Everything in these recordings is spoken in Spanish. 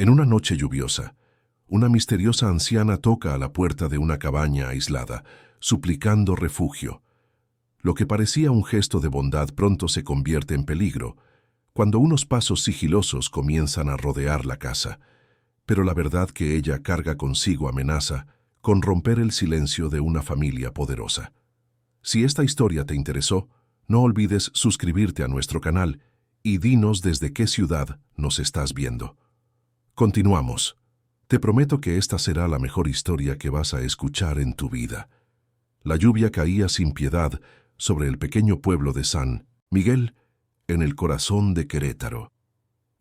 En una noche lluviosa, una misteriosa anciana toca a la puerta de una cabaña aislada, suplicando refugio. Lo que parecía un gesto de bondad pronto se convierte en peligro, cuando unos pasos sigilosos comienzan a rodear la casa. Pero la verdad que ella carga consigo amenaza con romper el silencio de una familia poderosa. Si esta historia te interesó, no olvides suscribirte a nuestro canal y dinos desde qué ciudad nos estás viendo. Continuamos. Te prometo que esta será la mejor historia que vas a escuchar en tu vida. La lluvia caía sin piedad sobre el pequeño pueblo de San Miguel, en el corazón de Querétaro.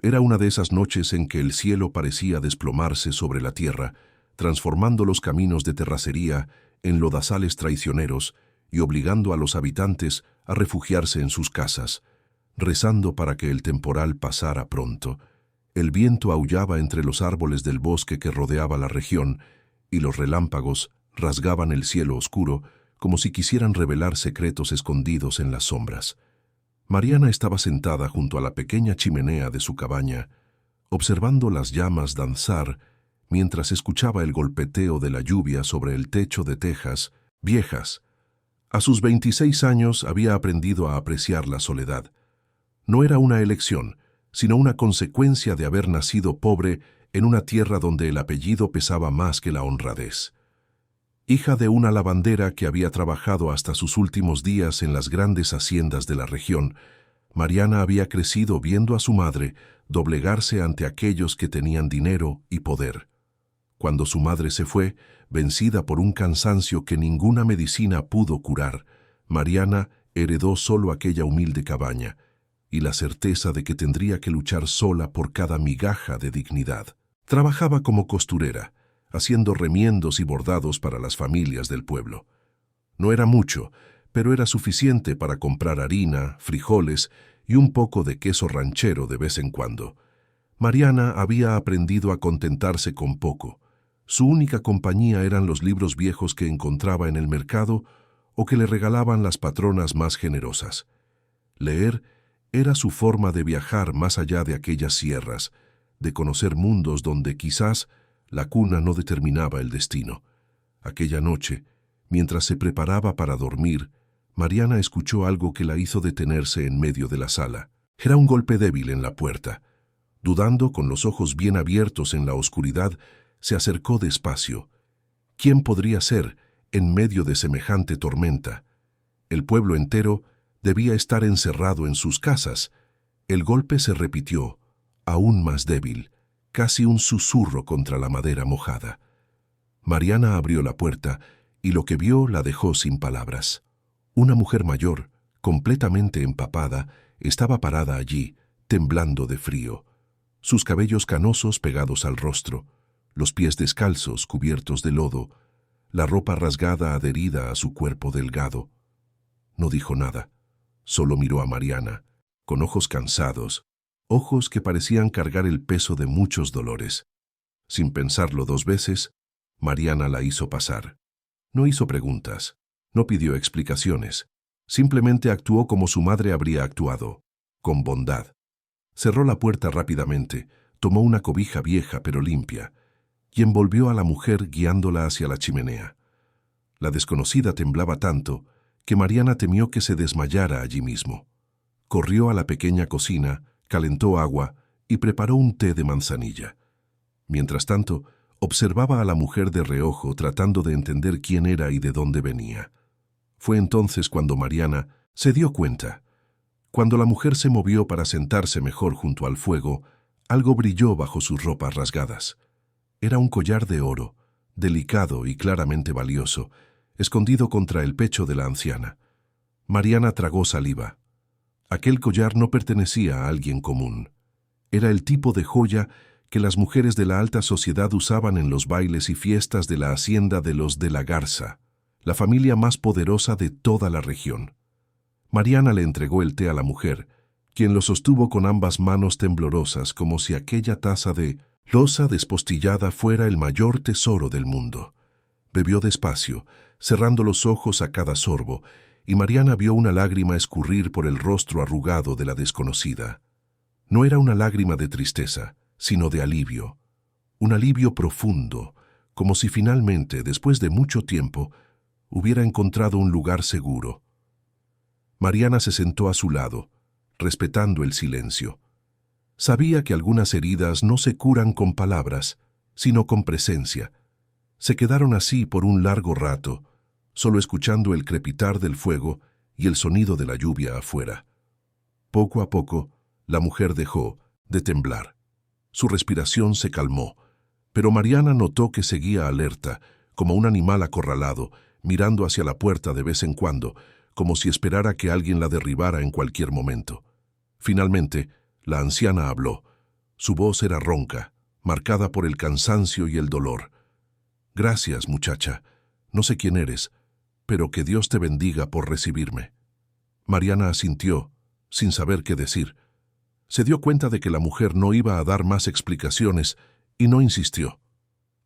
Era una de esas noches en que el cielo parecía desplomarse sobre la tierra, transformando los caminos de terracería en lodazales traicioneros y obligando a los habitantes a refugiarse en sus casas, rezando para que el temporal pasara pronto. El viento aullaba entre los árboles del bosque que rodeaba la región y los relámpagos rasgaban el cielo oscuro como si quisieran revelar secretos escondidos en las sombras. Mariana estaba sentada junto a la pequeña chimenea de su cabaña, observando las llamas danzar mientras escuchaba el golpeteo de la lluvia sobre el techo de tejas viejas. A sus 26 años había aprendido a apreciar la soledad. No era una elección, sino una consecuencia de haber nacido pobre en una tierra donde el apellido pesaba más que la honradez. Hija de una lavandera que había trabajado hasta sus últimos días en las grandes haciendas de la región, Mariana había crecido viendo a su madre doblegarse ante aquellos que tenían dinero y poder. Cuando su madre se fue, vencida por un cansancio que ninguna medicina pudo curar, Mariana heredó solo aquella humilde cabaña y la certeza de que tendría que luchar sola por cada migaja de dignidad. Trabajaba como costurera, haciendo remiendos y bordados para las familias del pueblo. No era mucho, pero era suficiente para comprar harina, frijoles y un poco de queso ranchero de vez en cuando. Mariana había aprendido a contentarse con poco. Su única compañía eran los libros viejos que encontraba en el mercado o que le regalaban las patronas más generosas. Leer era su forma de viajar más allá de aquellas sierras, de conocer mundos donde quizás la cuna no determinaba el destino. Aquella noche, mientras se preparaba para dormir, Mariana escuchó algo que la hizo detenerse en medio de la sala. Era un golpe débil en la puerta. Dudando, con los ojos bien abiertos en la oscuridad, se acercó despacio. ¿Quién podría ser en medio de semejante tormenta? El pueblo entero debía estar encerrado en sus casas. El golpe se repitió, aún más débil, casi un susurro contra la madera mojada. Mariana abrió la puerta y lo que vio la dejó sin palabras. Una mujer mayor, completamente empapada, estaba parada allí, temblando de frío. Sus cabellos canosos pegados al rostro, los pies descalzos cubiertos de lodo, la ropa rasgada adherida a su cuerpo delgado. No dijo nada, solo miró a Mariana, con ojos cansados, ojos que parecían cargar el peso de muchos dolores. Sin pensarlo 2 veces, Mariana la hizo pasar. No hizo preguntas, no pidió explicaciones, simplemente actuó como su madre habría actuado, con bondad. Cerró la puerta rápidamente, tomó una cobija vieja pero limpia, y envolvió a la mujer guiándola hacia la chimenea. La desconocida temblaba tanto que Mariana temió que se desmayara allí mismo. Corrió a la pequeña cocina, calentó agua y preparó un té de manzanilla. Mientras tanto, observaba a la mujer de reojo tratando de entender quién era y de dónde venía. Fue entonces cuando Mariana se dio cuenta. Cuando la mujer se movió para sentarse mejor junto al fuego, algo brilló bajo sus ropas rasgadas. Era un collar de oro, delicado y claramente valioso, escondido contra el pecho de la anciana. Mariana tragó saliva. Aquel collar no pertenecía a alguien común. Era el tipo de joya que las mujeres de la alta sociedad usaban en los bailes y fiestas de la hacienda de los de la Garza, la familia más poderosa de toda la región. Mariana le entregó el té a la mujer, quien lo sostuvo con ambas manos temblorosas como si aquella taza de loza despostillada fuera el mayor tesoro del mundo. Bebió despacio, cerrando los ojos a cada sorbo, y Mariana vio una lágrima escurrir por el rostro arrugado de la desconocida. No era una lágrima de tristeza, sino de alivio. un alivio profundo, como si finalmente, después de mucho tiempo, hubiera encontrado un lugar seguro. Mariana se sentó a su lado, respetando el silencio. Sabía que algunas heridas no se curan con palabras, sino con presencia. Se quedaron así por un largo rato, solo escuchando el crepitar del fuego y el sonido de la lluvia afuera. Poco a poco, la mujer dejó de temblar. Su respiración se calmó, pero Mariana notó que seguía alerta, como un animal acorralado, mirando hacia la puerta de vez en cuando, como si esperara que alguien la derribara en cualquier momento. Finalmente, la anciana habló. Su voz era ronca, marcada por el cansancio y el dolor. «Gracias, muchacha. No sé quién eres, pero que Dios te bendiga por recibirme». Mariana asintió, sin saber qué decir. Se dio cuenta de que la mujer no iba a dar más explicaciones y no insistió.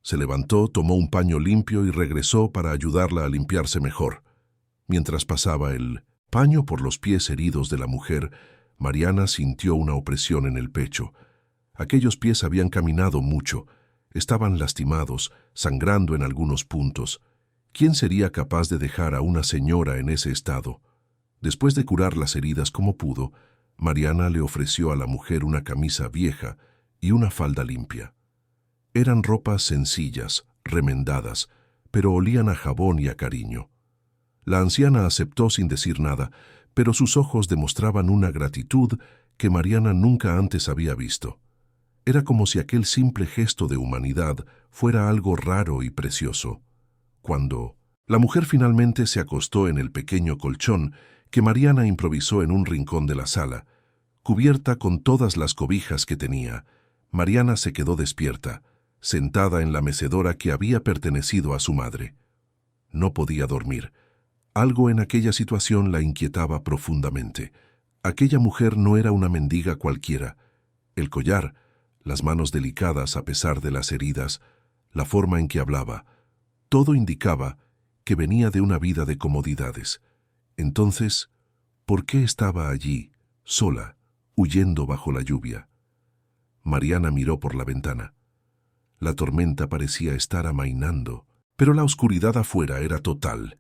Se levantó, tomó un paño limpio y regresó para ayudarla a limpiarse mejor. Mientras pasaba el paño por los pies heridos de la mujer, Mariana sintió una opresión en el pecho. Aquellos pies habían caminado mucho, estaban lastimados, sangrando en algunos puntos. ¿Quién sería capaz de dejar a una señora en ese estado? Después de curar las heridas como pudo, Mariana le ofreció a la mujer una camisa vieja y una falda limpia. Eran ropas sencillas, remendadas, pero olían a jabón y a cariño. La anciana aceptó sin decir nada, pero sus ojos demostraban una gratitud que Mariana nunca antes había visto. Era como si aquel simple gesto de humanidad fuera algo raro y precioso. Cuando la mujer finalmente se acostó en el pequeño colchón que Mariana improvisó en un rincón de la sala, cubierta con todas las cobijas que tenía, Mariana se quedó despierta, sentada en la mecedora que había pertenecido a su madre. No podía dormir. Algo en aquella situación la inquietaba profundamente. Aquella mujer no era una mendiga cualquiera. El collar, las manos delicadas a pesar de las heridas, la forma en que hablaba, todo indicaba que venía de una vida de comodidades. Entonces, ¿por qué estaba allí, sola, huyendo bajo la lluvia? Mariana miró por la ventana. La tormenta parecía estar amainando, pero la oscuridad afuera era total.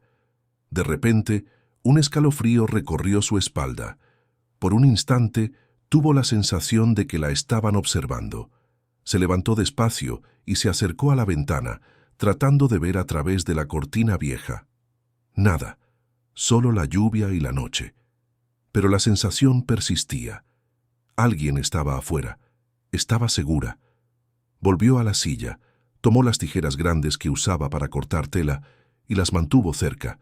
De repente, un escalofrío recorrió su espalda. Por un instante, tuvo la sensación de que la estaban observando. Se levantó despacio y se acercó a la ventana, tratando de ver a través de la cortina vieja. Nada, solo la lluvia y la noche. Pero la sensación persistía. Alguien estaba afuera. Estaba segura. Volvió a la silla, tomó las tijeras grandes que usaba para cortar tela y las mantuvo cerca.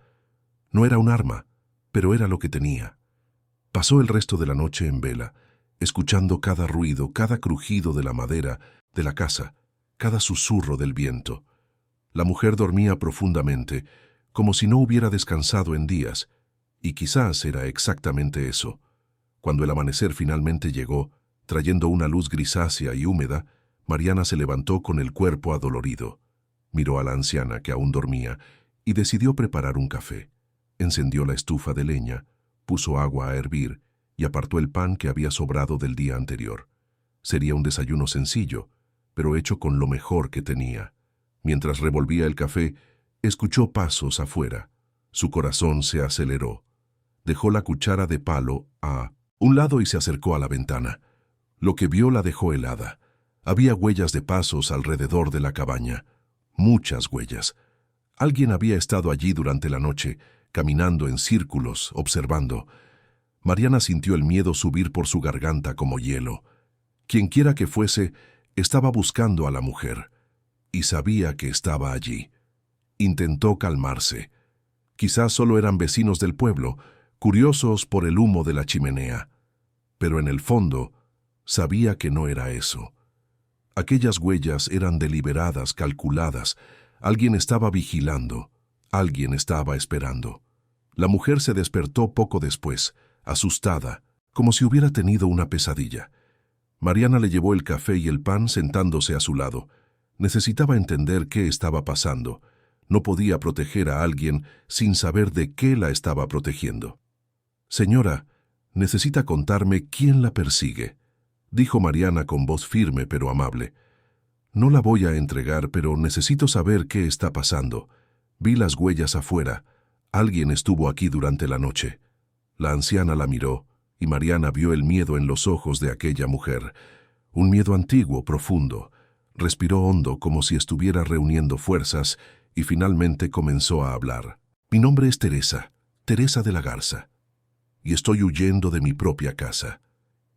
No era un arma, pero era lo que tenía. Pasó el resto de la noche en vela, escuchando cada ruido, cada crujido de la madera de la casa, cada susurro del viento. La mujer dormía profundamente, como si no hubiera descansado en días, y quizás era exactamente eso. Cuando el amanecer finalmente llegó, trayendo una luz grisácea y húmeda, Mariana se levantó con el cuerpo adolorido. Miró a la anciana, que aún dormía, y decidió preparar un café. Encendió la estufa de leña, puso agua a hervir y apartó el pan que había sobrado del día anterior. Sería un desayuno sencillo, pero hecho con lo mejor que tenía. Mientras revolvía el café, escuchó pasos afuera. Su corazón se aceleró. Dejó la cuchara de palo a un lado y se acercó a la ventana. Lo que vio la dejó helada. Había huellas de pasos alrededor de la cabaña. Muchas huellas. Alguien había estado allí durante la noche, caminando en círculos, observando. Mariana sintió el miedo subir por su garganta como hielo. Quienquiera que fuese, estaba buscando a la mujer, y sabía que estaba allí. Intentó calmarse. Quizás solo eran vecinos del pueblo, curiosos por el humo de la chimenea. Pero en el fondo, sabía que no era eso. Aquellas huellas eran deliberadas, calculadas. Alguien estaba vigilando. Alguien estaba esperando. La mujer se despertó poco después, asustada, como si hubiera tenido una pesadilla. Mariana le llevó el café y el pan sentándose a su lado. Necesitaba entender qué estaba pasando. No podía proteger a alguien sin saber de qué la estaba protegiendo. «Señora, necesita contarme quién la persigue», dijo Mariana con voz firme pero amable. No la voy a entregar, pero necesito saber qué está pasando. Vi las huellas afuera. Alguien estuvo aquí durante la noche. La anciana la miró, y Mariana vio el miedo en los ojos de aquella mujer. Un miedo antiguo, profundo. Respiró hondo como si estuviera reuniendo fuerzas, y finalmente comenzó a hablar. Mi nombre es Teresa, Teresa de la Garza, y estoy huyendo de mi propia casa.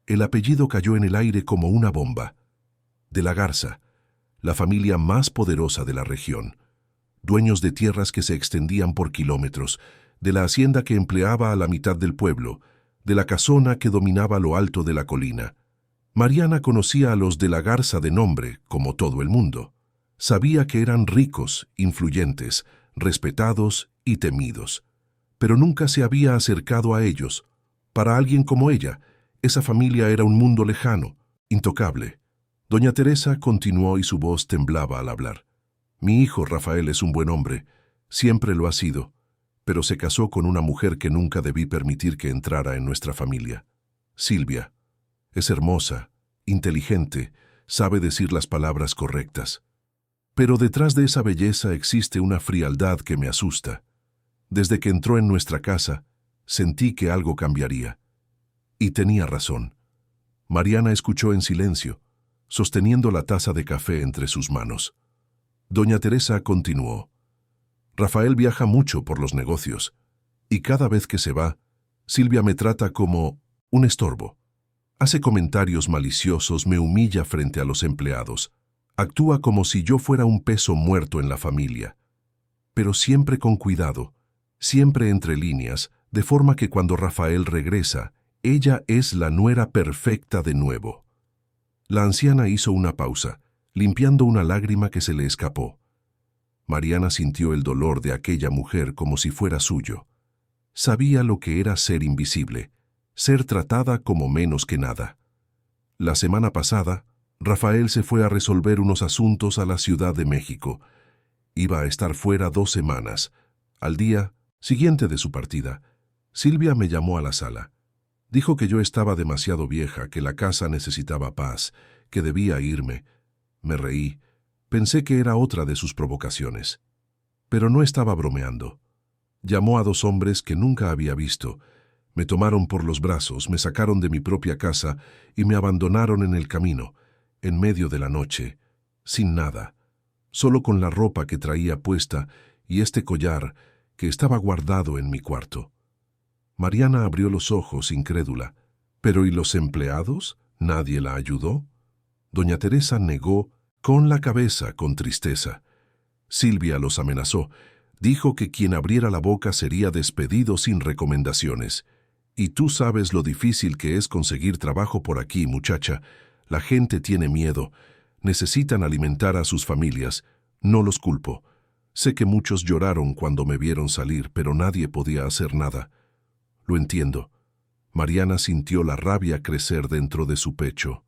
El apellido cayó en el aire como una bomba. De la Garza, la familia más poderosa de la región, dueños de tierras que se extendían por kilómetros, de la hacienda que empleaba a la mitad del pueblo, de la casona que dominaba lo alto de la colina. Mariana conocía a los de la Garza de nombre, como todo el mundo. Sabía que eran ricos, influyentes, respetados y temidos. Pero nunca se había acercado a ellos. Para alguien como ella, esa familia era un mundo lejano, intocable. Doña Teresa continuó y su voz temblaba al hablar. Mi hijo Rafael es un buen hombre, siempre lo ha sido, pero se casó con una mujer que nunca debí permitir que entrara en nuestra familia. Silvia. Es hermosa, inteligente, sabe decir las palabras correctas. Pero detrás de esa belleza existe una frialdad que me asusta. Desde que entró en nuestra casa, sentí que algo cambiaría. Y tenía razón. Mariana escuchó en silencio, sosteniendo la taza de café entre sus manos. Doña Teresa continuó. Rafael viaja mucho por los negocios, y cada vez que se va, Silvia me trata como un estorbo. Hace comentarios maliciosos, me humilla frente a los empleados. Actúa como si yo fuera un peso muerto en la familia. Pero siempre con cuidado, siempre entre líneas, de forma que cuando Rafael regresa, ella es la nuera perfecta de nuevo. La anciana hizo una pausa, limpiando una lágrima que se le escapó. Mariana sintió el dolor de aquella mujer como si fuera suyo. Sabía lo que era ser invisible, ser tratada como menos que nada. La semana pasada, Rafael se fue a resolver unos asuntos a la Ciudad de México. Iba a estar fuera 2 semanas. Al día siguiente de su partida, Silvia me llamó a la sala. Dijo que yo estaba demasiado vieja, que la casa necesitaba paz, que debía irme. Me reí. Pensé que era otra de sus provocaciones. Pero no estaba bromeando. Llamó a 2 hombres que nunca había visto. Me tomaron por los brazos, me sacaron de mi propia casa y me abandonaron en el camino, en medio de la noche, sin nada, solo con la ropa que traía puesta y este collar que estaba guardado en mi cuarto. Mariana abrió los ojos, incrédula. ¿Pero y los empleados? ¿Nadie la ayudó? Doña Teresa negó con la cabeza, con tristeza. Silvia los amenazó. Dijo que quien abriera la boca sería despedido sin recomendaciones. Y tú sabes lo difícil que es conseguir trabajo por aquí, muchacha. La gente tiene miedo. Necesitan alimentar a sus familias. No los culpo. Sé que muchos lloraron cuando me vieron salir, pero nadie podía hacer nada. Lo entiendo. Mariana sintió la rabia crecer dentro de su pecho.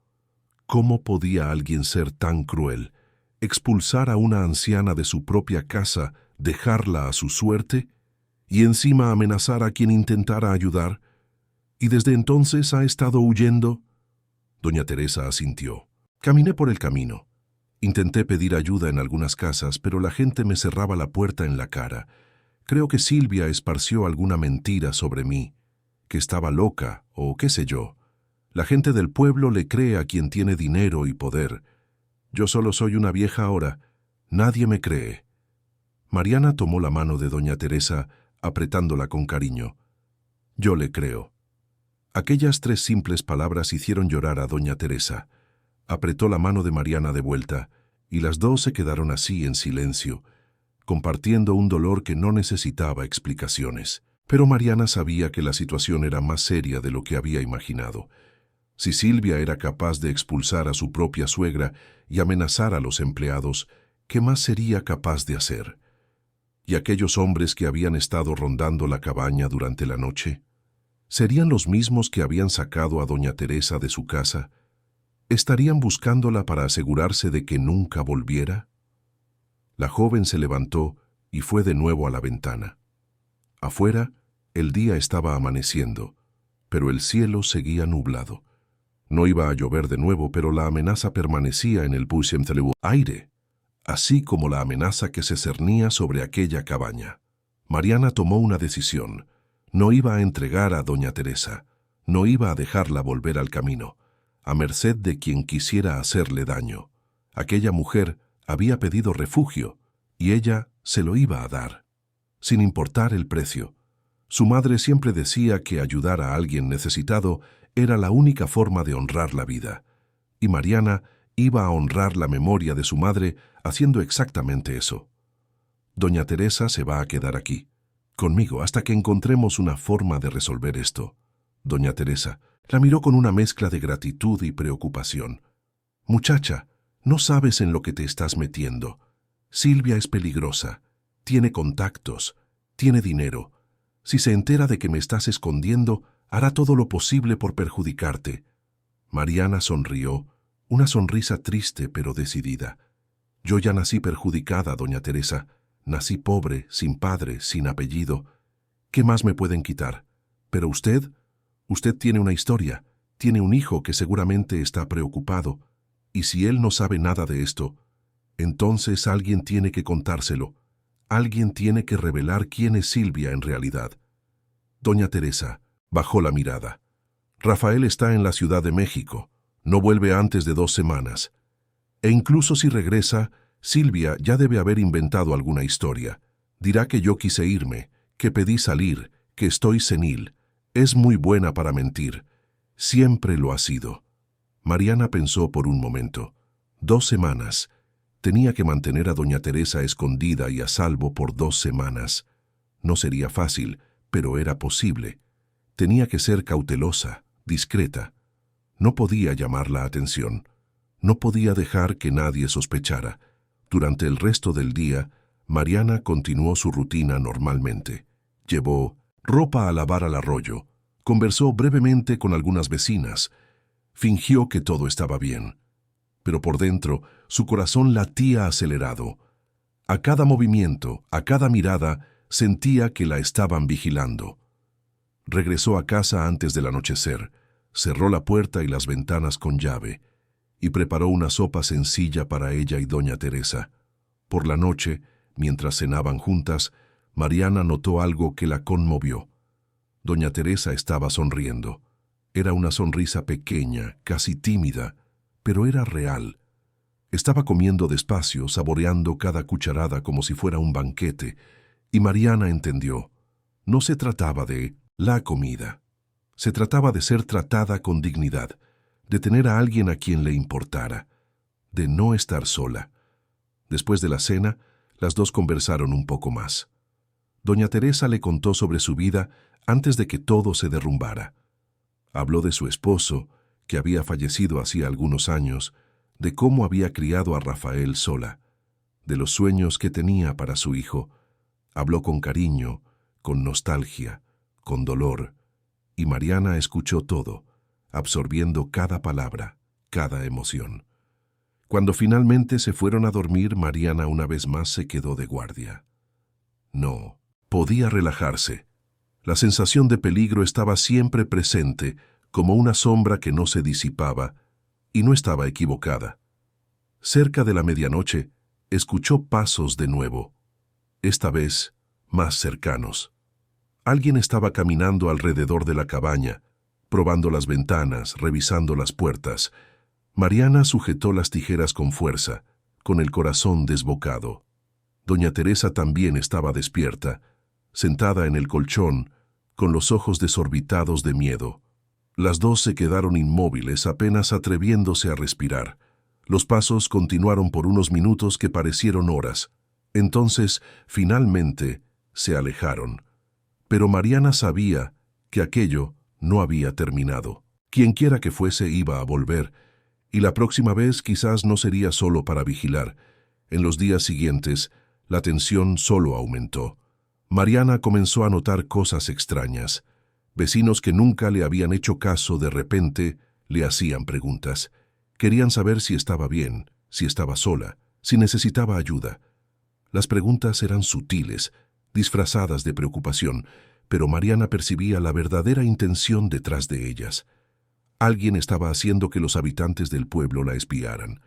¿Cómo podía alguien ser tan cruel? ¿Expulsar a una anciana de su propia casa, dejarla a su suerte? Y encima amenazar a quien intentara ayudar. ¿Y desde entonces ha estado huyendo? Doña Teresa asintió. Caminé por el camino. Intenté pedir ayuda en algunas casas, pero la gente me cerraba la puerta en la cara. Creo que Silvia esparció alguna mentira sobre mí, que estaba loca o qué sé yo. La gente del pueblo le cree a quien tiene dinero y poder. Yo solo soy una vieja ahora. Nadie me cree. Mariana tomó la mano de doña Teresa, apretándola con cariño. Yo le creo. Aquellas 3 simples palabras hicieron llorar a doña Teresa. Apretó la mano de Mariana de vuelta, y las 2 se quedaron así en silencio, compartiendo un dolor que no necesitaba explicaciones. Pero Mariana sabía que la situación era más seria de lo que había imaginado. Si Silvia era capaz de expulsar a su propia suegra y amenazar a los empleados, ¿qué más sería capaz de hacer? ¿Y aquellos hombres que habían estado rondando la cabaña durante la noche? ¿Serían los mismos que habían sacado a doña Teresa de su casa? ¿Estarían buscándola para asegurarse de que nunca volviera? La joven se levantó y fue de nuevo a la ventana. Afuera, el día estaba amaneciendo, pero el cielo seguía nublado. No iba a llover de nuevo, pero la amenaza permanecía en el aire, así como la amenaza que se cernía sobre aquella cabaña. Mariana tomó una decisión. No iba a entregar a doña Teresa, no iba a dejarla volver al camino, a merced de quien quisiera hacerle daño. Aquella mujer había pedido refugio, y ella se lo iba a dar, sin importar el precio. Su madre siempre decía que ayudar a alguien necesitado era la única forma de honrar la vida, y Mariana iba a honrar la memoria de su madre haciendo exactamente eso. Doña Teresa se va a quedar aquí, conmigo, hasta que encontremos una forma de resolver esto. Doña Teresa la miró con una mezcla de gratitud y preocupación. Muchacha, no sabes en lo que te estás metiendo. Silvia es peligrosa, tiene contactos, tiene dinero. Si se entera de que me estás escondiendo, hará todo lo posible por perjudicarte. Mariana sonrió, una sonrisa triste pero decidida. Yo ya nací perjudicada, doña Teresa. Nací pobre, sin padre, sin apellido. ¿Qué más me pueden quitar? Pero usted tiene una historia, tiene un hijo que seguramente está preocupado, y si él no sabe nada de esto, entonces alguien tiene que contárselo. Alguien tiene que revelar quién es Silvia en realidad. Doña Teresa bajó la mirada. Rafael está en la Ciudad de México. No vuelve antes de 2 semanas. E incluso si regresa, Silvia ya debe haber inventado alguna historia. Dirá que yo quise irme, que pedí salir, que estoy senil. Es muy buena para mentir. Siempre lo ha sido. Mariana pensó por un momento. 2 semanas. Tenía que mantener a doña Teresa escondida y a salvo por 2 semanas. No sería fácil, pero era posible. Tenía que ser cautelosa, discreta. No podía llamar la atención. No podía dejar que nadie sospechara. Durante el resto del día, Mariana continuó su rutina normalmente. Llevó ropa a lavar al arroyo, conversó brevemente con algunas vecinas, fingió que todo estaba bien. Pero por dentro, su corazón latía acelerado. A cada movimiento, a cada mirada, sentía que la estaban vigilando. Regresó a casa antes del anochecer, cerró la puerta y las ventanas con llave, y preparó una sopa sencilla para ella y doña Teresa. Por la noche, mientras cenaban juntas, Mariana notó algo que la conmovió. Doña Teresa estaba sonriendo. Era una sonrisa pequeña, casi tímida, pero era real. Estaba comiendo despacio, saboreando cada cucharada como si fuera un banquete, y Mariana entendió. No se trataba de la comida. Se trataba de ser tratada con dignidad, de tener a alguien a quien le importara, de no estar sola. Después de la cena, las dos conversaron un poco más. Doña Teresa le contó sobre su vida antes de que todo se derrumbara. Habló de su esposo, que había fallecido hacía algunos años, de cómo había criado a Rafael sola, de los sueños que tenía para su hijo. Habló con cariño, con nostalgia, con dolor, y Mariana escuchó todo, absorbiendo cada palabra, cada emoción. Cuando finalmente se fueron a dormir, Mariana una vez más se quedó de guardia. No podía relajarse. La sensación de peligro estaba siempre presente, como una sombra que no se disipaba, y no estaba equivocada. Cerca de la medianoche, escuchó pasos de nuevo, esta vez más cercanos. Alguien estaba caminando alrededor de la cabaña, probando las ventanas, revisando las puertas. Mariana sujetó las tijeras con fuerza, con el corazón desbocado. Doña Teresa también estaba despierta, sentada en el colchón, con los ojos desorbitados de miedo. Las dos se quedaron inmóviles, apenas atreviéndose a respirar. Los pasos continuaron por unos minutos que parecieron horas. Entonces, finalmente, se alejaron. Pero Mariana sabía que aquello no había terminado. Quienquiera que fuese iba a volver, y la próxima vez quizás no sería solo para vigilar. En los días siguientes, la tensión solo aumentó. Mariana comenzó a notar cosas extrañas. Vecinos que nunca le habían hecho caso de repente le hacían preguntas. Querían saber si estaba bien, si estaba sola, si necesitaba ayuda. Las preguntas eran sutiles, disfrazadas de preocupación, pero Mariana percibía la verdadera intención detrás de ellas. Alguien estaba haciendo que los habitantes del pueblo la espiaran.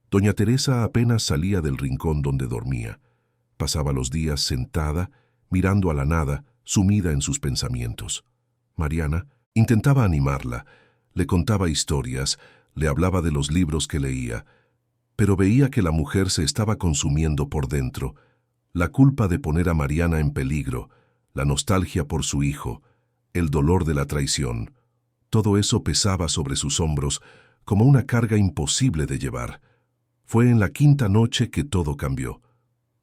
Doña Teresa apenas salía del rincón donde dormía. Pasaba los días sentada, mirando a la nada, sumida en sus pensamientos. Mariana intentaba animarla, le contaba historias, le hablaba de los libros que leía, pero veía que la mujer se estaba consumiendo por dentro. La culpa de poner a Mariana en peligro, la nostalgia por su hijo, el dolor de la traición, todo eso pesaba sobre sus hombros como una carga imposible de llevar. Fue en la quinta noche que todo cambió.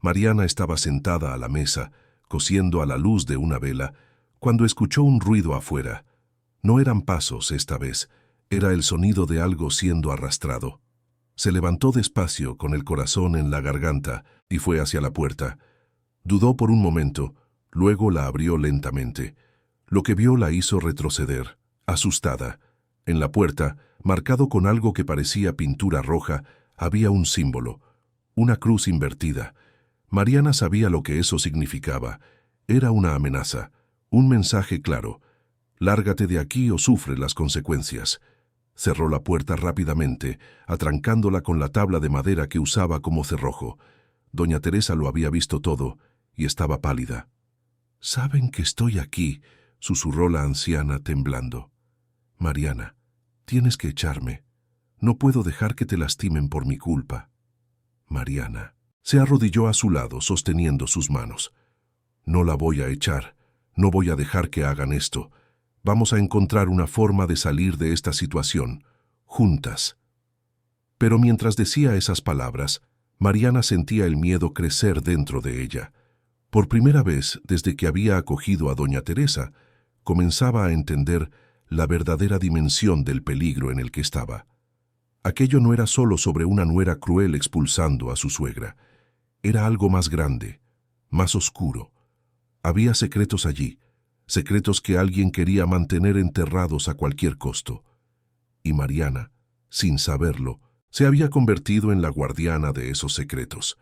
Mariana estaba sentada a la mesa, cosiendo a la luz de una vela, cuando escuchó un ruido afuera. No eran pasos esta vez, era el sonido de algo siendo arrastrado. Se levantó despacio con el corazón en la garganta y fue hacia la puerta. Dudó por un momento, luego la abrió lentamente. Lo que vio la hizo retroceder, asustada. En la puerta, marcado con algo que parecía pintura roja, había un símbolo, una cruz invertida. Mariana sabía lo que eso significaba. Era una amenaza, un mensaje claro. Lárgate de aquí o sufre las consecuencias. Cerró la puerta rápidamente, atrancándola con la tabla de madera que usaba como cerrojo. Doña Teresa lo había visto todo y estaba pálida. «Saben que estoy aquí», susurró la anciana temblando. «Mariana, tienes que echarme. No puedo dejar que te lastimen por mi culpa». Mariana se arrodilló a su lado, sosteniendo sus manos. «No la voy a echar. No voy a dejar que hagan esto. Vamos a encontrar una forma de salir de esta situación, juntas». Pero mientras decía esas palabras, Mariana sentía el miedo crecer dentro de ella. Por primera vez desde que había acogido a doña Teresa, comenzaba a entender la verdadera dimensión del peligro en el que estaba. Aquello no era solo sobre una nuera cruel expulsando a su suegra. Era algo más grande, más oscuro. Había secretos allí, secretos que alguien quería mantener enterrados a cualquier costo. Y Mariana, sin saberlo, se había convertido en la guardiana de esos secretos.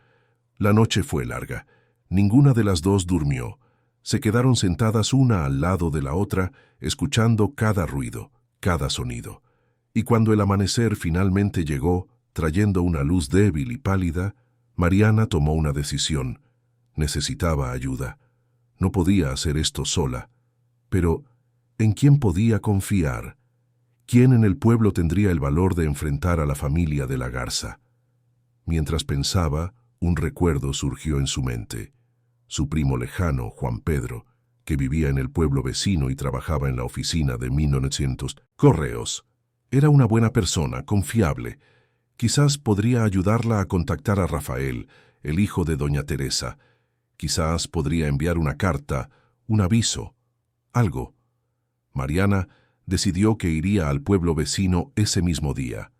La noche fue larga. Ninguna de las dos durmió. Se quedaron sentadas una al lado de la otra, escuchando cada ruido, cada sonido. Y cuando el amanecer finalmente llegó, trayendo una luz débil y pálida, Mariana tomó una decisión. Necesitaba ayuda. No podía hacer esto sola. Pero, ¿en quién podía confiar? ¿Quién en el pueblo tendría el valor de enfrentar a la familia de la Garza? Mientras pensaba, un recuerdo surgió en su mente. Su primo lejano, Juan Pedro, que vivía en el pueblo vecino y trabajaba en la oficina de 1900 correos. Era una buena persona, confiable. Quizás podría ayudarla a contactar a Rafael, el hijo de doña Teresa. Quizás podría enviar una carta, un aviso, algo. Mariana decidió que iría al pueblo vecino ese mismo día.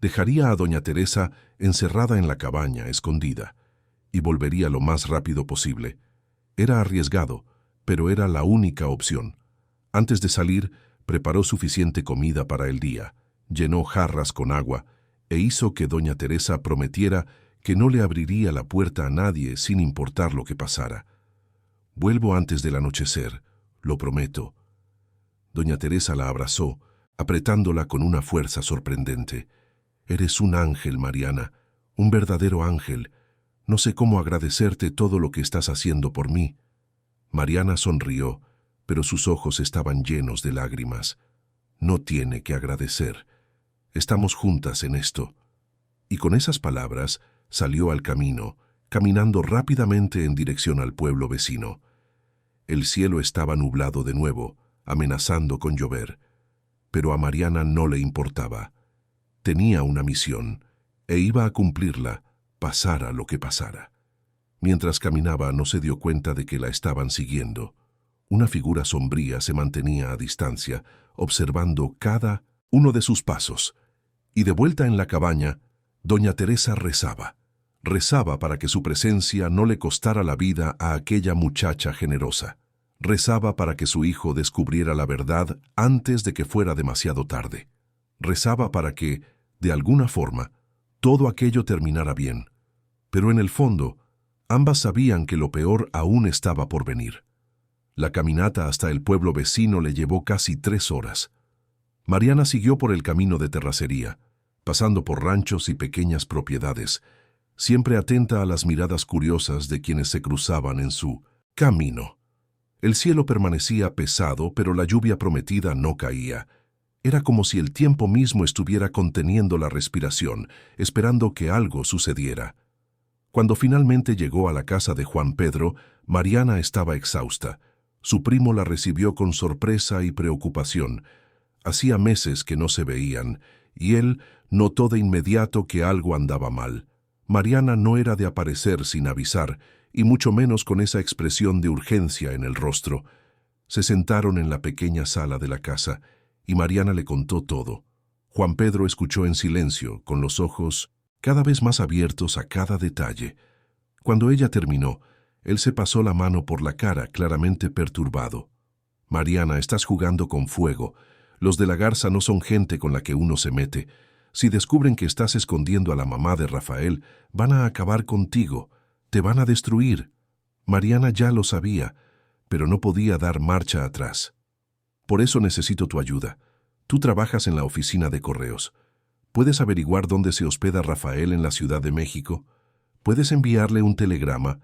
Dejaría a doña Teresa encerrada en la cabaña, escondida, y volvería lo más rápido posible. Era arriesgado, pero era la única opción. Antes de salir, preparó suficiente comida para el día, llenó jarras con agua e hizo que doña Teresa prometiera que no le abriría la puerta a nadie sin importar lo que pasara. «Vuelvo antes del anochecer, lo prometo». Doña Teresa la abrazó, apretándola con una fuerza sorprendente. «Eres un ángel, Mariana, un verdadero ángel. No sé cómo agradecerte todo lo que estás haciendo por mí». Mariana sonrió, pero sus ojos estaban llenos de lágrimas. «No tiene que agradecer. Estamos juntas en esto». Y con esas palabras salió al camino, caminando rápidamente en dirección al pueblo vecino. El cielo estaba nublado de nuevo, amenazando con llover. Pero a Mariana no le importaba. Tenía una misión, e iba a cumplirla, pasara lo que pasara. Mientras caminaba no se dio cuenta de que la estaban siguiendo. Una figura sombría se mantenía a distancia, observando cada uno de sus pasos. Y de vuelta en la cabaña, doña Teresa rezaba. Rezaba para que su presencia no le costara la vida a aquella muchacha generosa. Rezaba para que su hijo descubriera la verdad antes de que fuera demasiado tarde. Rezaba para que, de alguna forma, todo aquello terminara bien. Pero en el fondo, ambas sabían que lo peor aún estaba por venir. La caminata hasta el pueblo vecino le llevó casi 3 horas. Mariana siguió por el camino de terracería, pasando por ranchos y pequeñas propiedades, siempre atenta a las miradas curiosas de quienes se cruzaban en su camino. El cielo permanecía pesado, pero la lluvia prometida no caía. Era como si el tiempo mismo estuviera conteniendo la respiración, esperando que algo sucediera. Cuando finalmente llegó a la casa de Juan Pedro, Mariana estaba exhausta. Su primo la recibió con sorpresa y preocupación. Hacía meses que no se veían, y él notó de inmediato que algo andaba mal. Mariana no era de aparecer sin avisar, y mucho menos con esa expresión de urgencia en el rostro. Se sentaron en la pequeña sala de la casa, y Mariana le contó todo. Juan Pedro escuchó en silencio, con los ojos cada vez más abiertos a cada detalle. Cuando ella terminó, él se pasó la mano por la cara, claramente perturbado. «Mariana, estás jugando con fuego. Los de la Garza no son gente con la que uno se mete. Si descubren que estás escondiendo a la mamá de Rafael, van a acabar contigo. Te van a destruir». Mariana ya lo sabía, pero no podía dar marcha atrás. «Por eso necesito tu ayuda. Tú trabajas en la oficina de correos. ¿Puedes averiguar dónde se hospeda Rafael en la Ciudad de México? ¿Puedes enviarle un telegrama?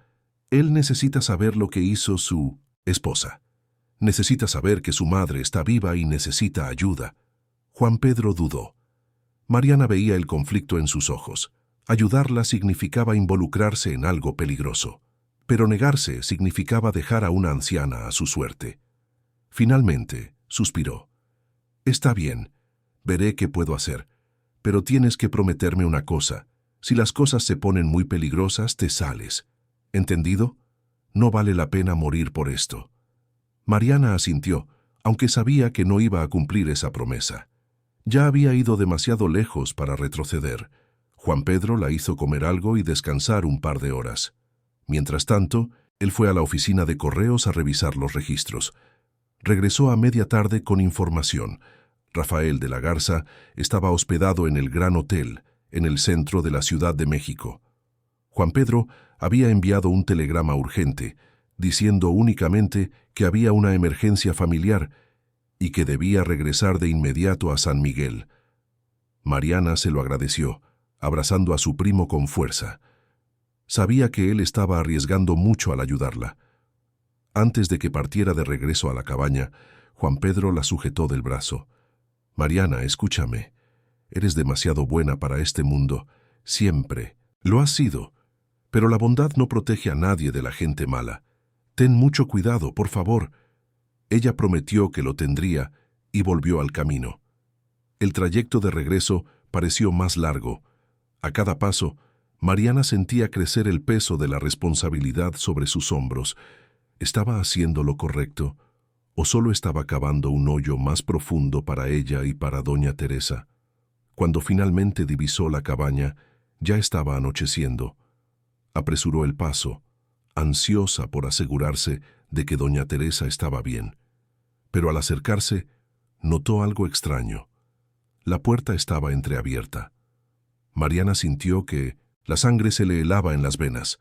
Él necesita saber lo que hizo su esposa. Necesita saber que su madre está viva y necesita ayuda». Juan Pedro dudó. Mariana veía el conflicto en sus ojos. Ayudarla significaba involucrarse en algo peligroso, pero negarse significaba dejar a una anciana a su suerte. Finalmente, suspiró. «Está bien, veré qué puedo hacer, pero tienes que prometerme una cosa. Si las cosas se ponen muy peligrosas, te sales. ¿Entendido? No vale la pena morir por esto». Mariana asintió, aunque sabía que no iba a cumplir esa promesa. Ya había ido demasiado lejos para retroceder. Juan Pedro la hizo comer algo y descansar un par de horas. Mientras tanto, él fue a la oficina de correos a revisar los registros. Regresó a media tarde con información. Rafael de la Garza estaba hospedado en el Gran Hotel, en el centro de la Ciudad de México. Juan Pedro había enviado un telegrama urgente, diciendo únicamente que había una emergencia familiar y que debía regresar de inmediato a San Miguel. Mariana se lo agradeció, abrazando a su primo con fuerza. Sabía que él estaba arriesgando mucho al ayudarla. Antes de que partiera de regreso a la cabaña, Juan Pedro la sujetó del brazo. «Mariana, escúchame. Eres demasiado buena para este mundo. Siempre. Lo has sido. Pero la bondad no protege a nadie de la gente mala. Ten mucho cuidado, por favor». Ella prometió que lo tendría y volvió al camino. El trayecto de regreso pareció más largo. A cada paso, Mariana sentía crecer el peso de la responsabilidad sobre sus hombros. ¿Estaba haciendo lo correcto? ¿O solo estaba cavando un hoyo más profundo para ella y para doña Teresa? Cuando finalmente divisó la cabaña, ya estaba anocheciendo. Apresuró el paso, ansiosa por asegurarse de que doña Teresa estaba bien. Pero al acercarse, notó algo extraño. La puerta estaba entreabierta. Mariana sintió que la sangre se le helaba en las venas.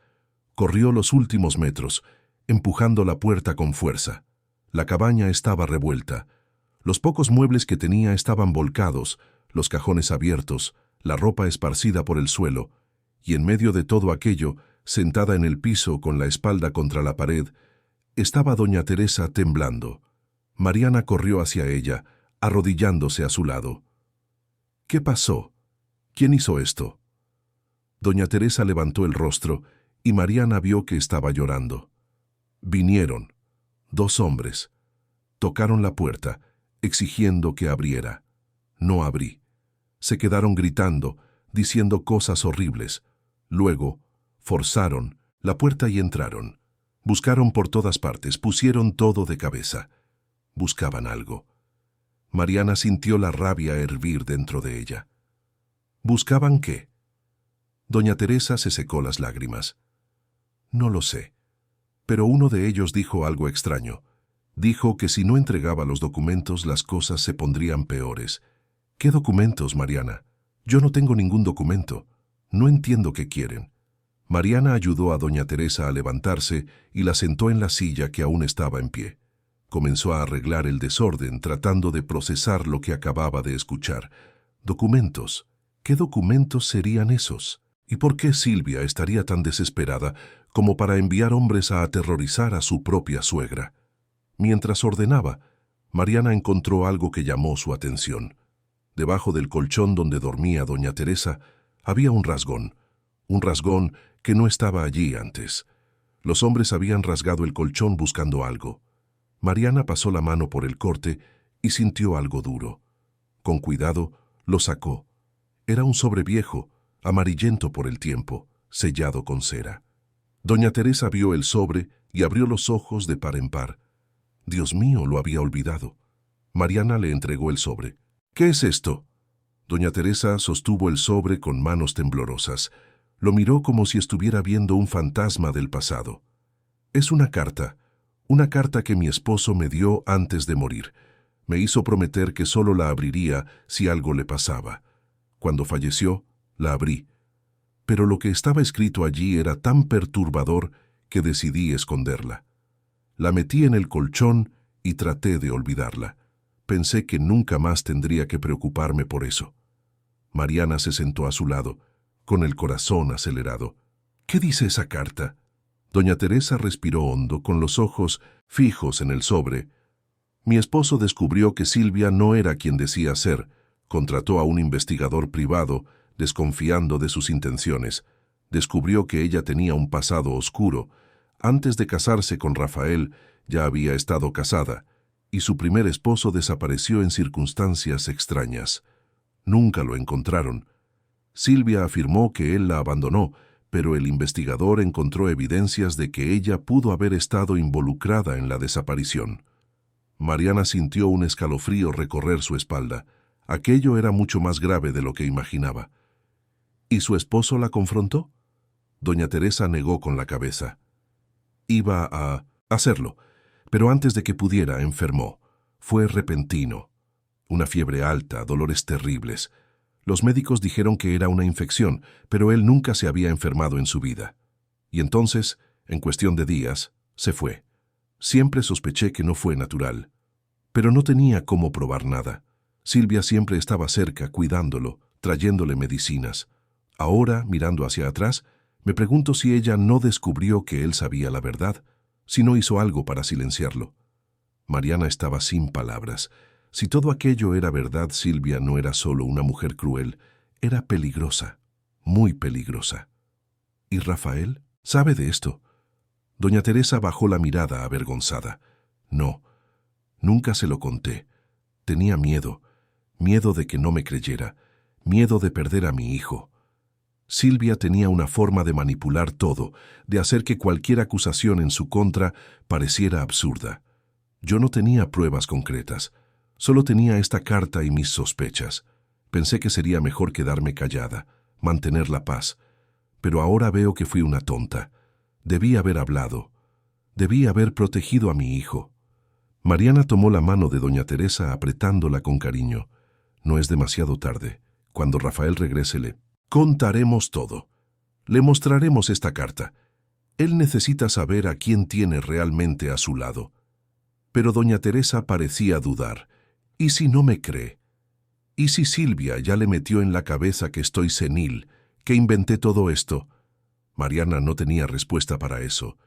Corrió los últimos metros, empujando la puerta con fuerza. La cabaña estaba revuelta. Los pocos muebles que tenía estaban volcados, los cajones abiertos, la ropa esparcida por el suelo, y en medio de todo aquello, sentada en el piso con la espalda contra la pared, estaba doña Teresa temblando. Mariana corrió hacia ella, arrodillándose a su lado. «¿Qué pasó? ¿Quién hizo esto?» Doña Teresa levantó el rostro y Mariana vio que estaba llorando. Vinieron, 2 hombres. Tocaron la puerta, exigiendo que abriera. No abrí. Se quedaron gritando, diciendo cosas horribles. Luego, forzaron la puerta y entraron. Buscaron por todas partes, pusieron todo de cabeza. Buscaban algo. Mariana sintió la rabia hervir dentro de ella. ¿Buscaban qué? Doña Teresa se secó las lágrimas. No lo sé, pero uno de ellos dijo algo extraño. Dijo que si no entregaba los documentos las cosas se pondrían peores. ¿Qué documentos, Mariana? Yo no tengo ningún documento. No entiendo qué quieren. Mariana ayudó a doña Teresa a levantarse y la sentó en la silla que aún estaba en pie. Comenzó a arreglar el desorden, tratando de procesar lo que acababa de escuchar. Documentos. ¿Qué documentos serían esos? ¿Y por qué Silvia estaría tan desesperada como para enviar hombres a aterrorizar a su propia suegra? Mientras ordenaba, Mariana encontró algo que llamó su atención. Debajo del colchón donde dormía doña Teresa había un rasgón que no estaba allí antes. Los hombres habían rasgado el colchón buscando algo. Mariana pasó la mano por el corte y sintió algo duro. Con cuidado, lo sacó. Era un sobre viejo, amarillento por el tiempo, sellado con cera. Doña Teresa vio el sobre y abrió los ojos de par en par. Dios mío, lo había olvidado. Mariana le entregó el sobre. ¿Qué es esto? Doña Teresa sostuvo el sobre con manos temblorosas. Lo miró como si estuviera viendo un fantasma del pasado. Es una carta que mi esposo me dio antes de morir. Me hizo prometer que solo la abriría si algo le pasaba. Cuando falleció, la abrí. Pero lo que estaba escrito allí era tan perturbador que decidí esconderla. La metí en el colchón y traté de olvidarla. Pensé que nunca más tendría que preocuparme por eso. Mariana se sentó a su lado, con el corazón acelerado. ¿Qué dice esa carta? Doña Teresa respiró hondo, con los ojos fijos en el sobre. Mi esposo descubrió que Silvia no era quien decía ser. Contrató a un investigador privado, desconfiando de sus intenciones. Descubrió que ella tenía un pasado oscuro. Antes de casarse con Rafael, ya había estado casada, y su primer esposo desapareció en circunstancias extrañas. Nunca lo encontraron. Silvia afirmó que él la abandonó, pero el investigador encontró evidencias de que ella pudo haber estado involucrada en la desaparición. Mariana sintió un escalofrío recorrer su espalda. Aquello era mucho más grave de lo que imaginaba. ¿Y su esposo la confrontó? Doña Teresa negó con la cabeza. Iba a hacerlo, pero antes de que pudiera, enfermó. Fue repentino. Una fiebre alta, dolores terribles. Los médicos dijeron que era una infección, pero él nunca se había enfermado en su vida. Y entonces, en cuestión de días, se fue. Siempre sospeché que no fue natural. Pero no tenía cómo probar nada. Silvia siempre estaba cerca, cuidándolo, trayéndole medicinas. Ahora, mirando hacia atrás, me pregunto si ella no descubrió que él sabía la verdad, si no hizo algo para silenciarlo. Mariana estaba sin palabras. Si todo aquello era verdad, Silvia no era solo una mujer cruel, era peligrosa, muy peligrosa. ¿Y Rafael? ¿Sabe de esto? Doña Teresa bajó la mirada avergonzada. No, nunca se lo conté. Tenía miedo de que no me creyera, miedo de perder a mi hijo. Silvia tenía una forma de manipular todo, de hacer que cualquier acusación en su contra pareciera absurda. Yo no tenía pruebas concretas, solo tenía esta carta y mis sospechas. Pensé que sería mejor quedarme callada, mantener la paz. Pero ahora veo que fui una tonta. Debí haber hablado. Debí haber protegido a mi hijo. Mariana tomó la mano de doña Teresa apretándola con cariño. No es demasiado tarde. Cuando Rafael regrese le contaremos todo. Le mostraremos esta carta. Él necesita saber a quién tiene realmente a su lado. Pero doña Teresa parecía dudar. ¿Y si no me cree? ¿Y si Silvia ya le metió en la cabeza que estoy senil, que inventé todo esto? Mariana no tenía respuesta para eso.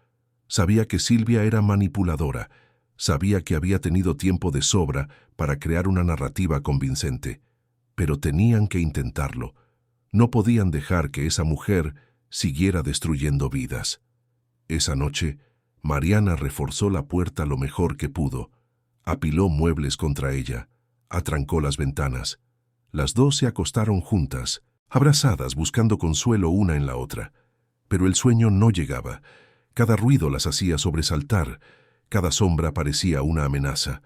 Sabía que Silvia era manipuladora. Sabía que había tenido tiempo de sobra para crear una narrativa convincente. Pero tenían que intentarlo. No podían dejar que esa mujer siguiera destruyendo vidas. Esa noche, Mariana reforzó la puerta lo mejor que pudo. Apiló muebles contra ella. Atrancó las ventanas. Las dos se acostaron juntas, abrazadas, buscando consuelo una en la otra. Pero el sueño no llegaba. Cada ruido las hacía sobresaltar. Cada sombra parecía una amenaza.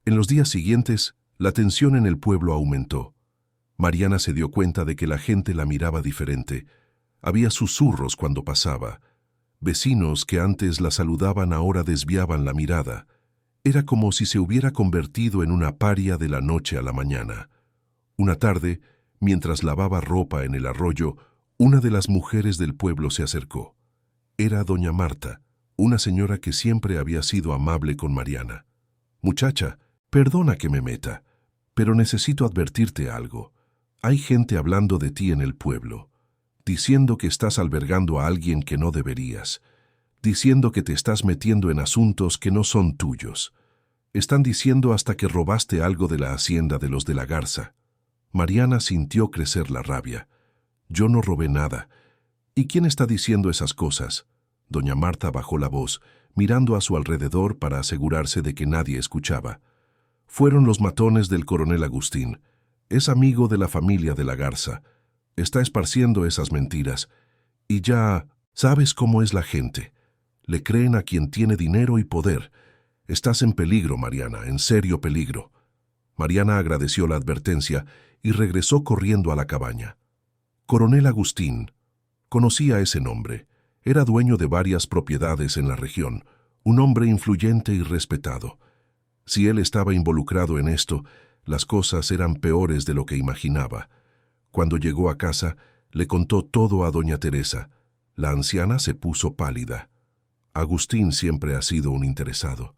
En los días siguientes, la tensión en el pueblo aumentó. Mariana se dio cuenta de que la gente la miraba diferente. Había susurros cuando pasaba. Vecinos que antes la saludaban ahora desviaban la mirada. Era como si se hubiera convertido en una paria de la noche a la mañana. Una tarde, mientras lavaba ropa en el arroyo, una de las mujeres del pueblo se acercó. Era doña Marta, una señora que siempre había sido amable con Mariana. Muchacha, perdona que me meta, pero necesito advertirte algo. Hay gente hablando de ti en el pueblo, diciendo que estás albergando a alguien que no deberías, diciendo que te estás metiendo en asuntos que no son tuyos. Están diciendo hasta que robaste algo de la hacienda de los de la Garza. Mariana sintió crecer la rabia. Yo no robé nada. ¿Y quién está diciendo esas cosas? Doña Marta bajó la voz, mirando a su alrededor para asegurarse de que nadie escuchaba. Fueron los matones del coronel Agustín. Es amigo de la familia de la Garza. Está esparciendo esas mentiras. Y ya sabes cómo es la gente. Le creen a quien tiene dinero y poder. Estás en peligro, Mariana, en serio peligro. Mariana agradeció la advertencia y regresó corriendo a la cabaña. Coronel Agustín. Conocía ese nombre. Era dueño de varias propiedades en la región, un hombre influyente y respetado. Si él estaba involucrado en esto, las cosas eran peores de lo que imaginaba. Cuando llegó a casa, le contó todo a doña Teresa. La anciana se puso pálida. Agustín siempre ha sido un interesado.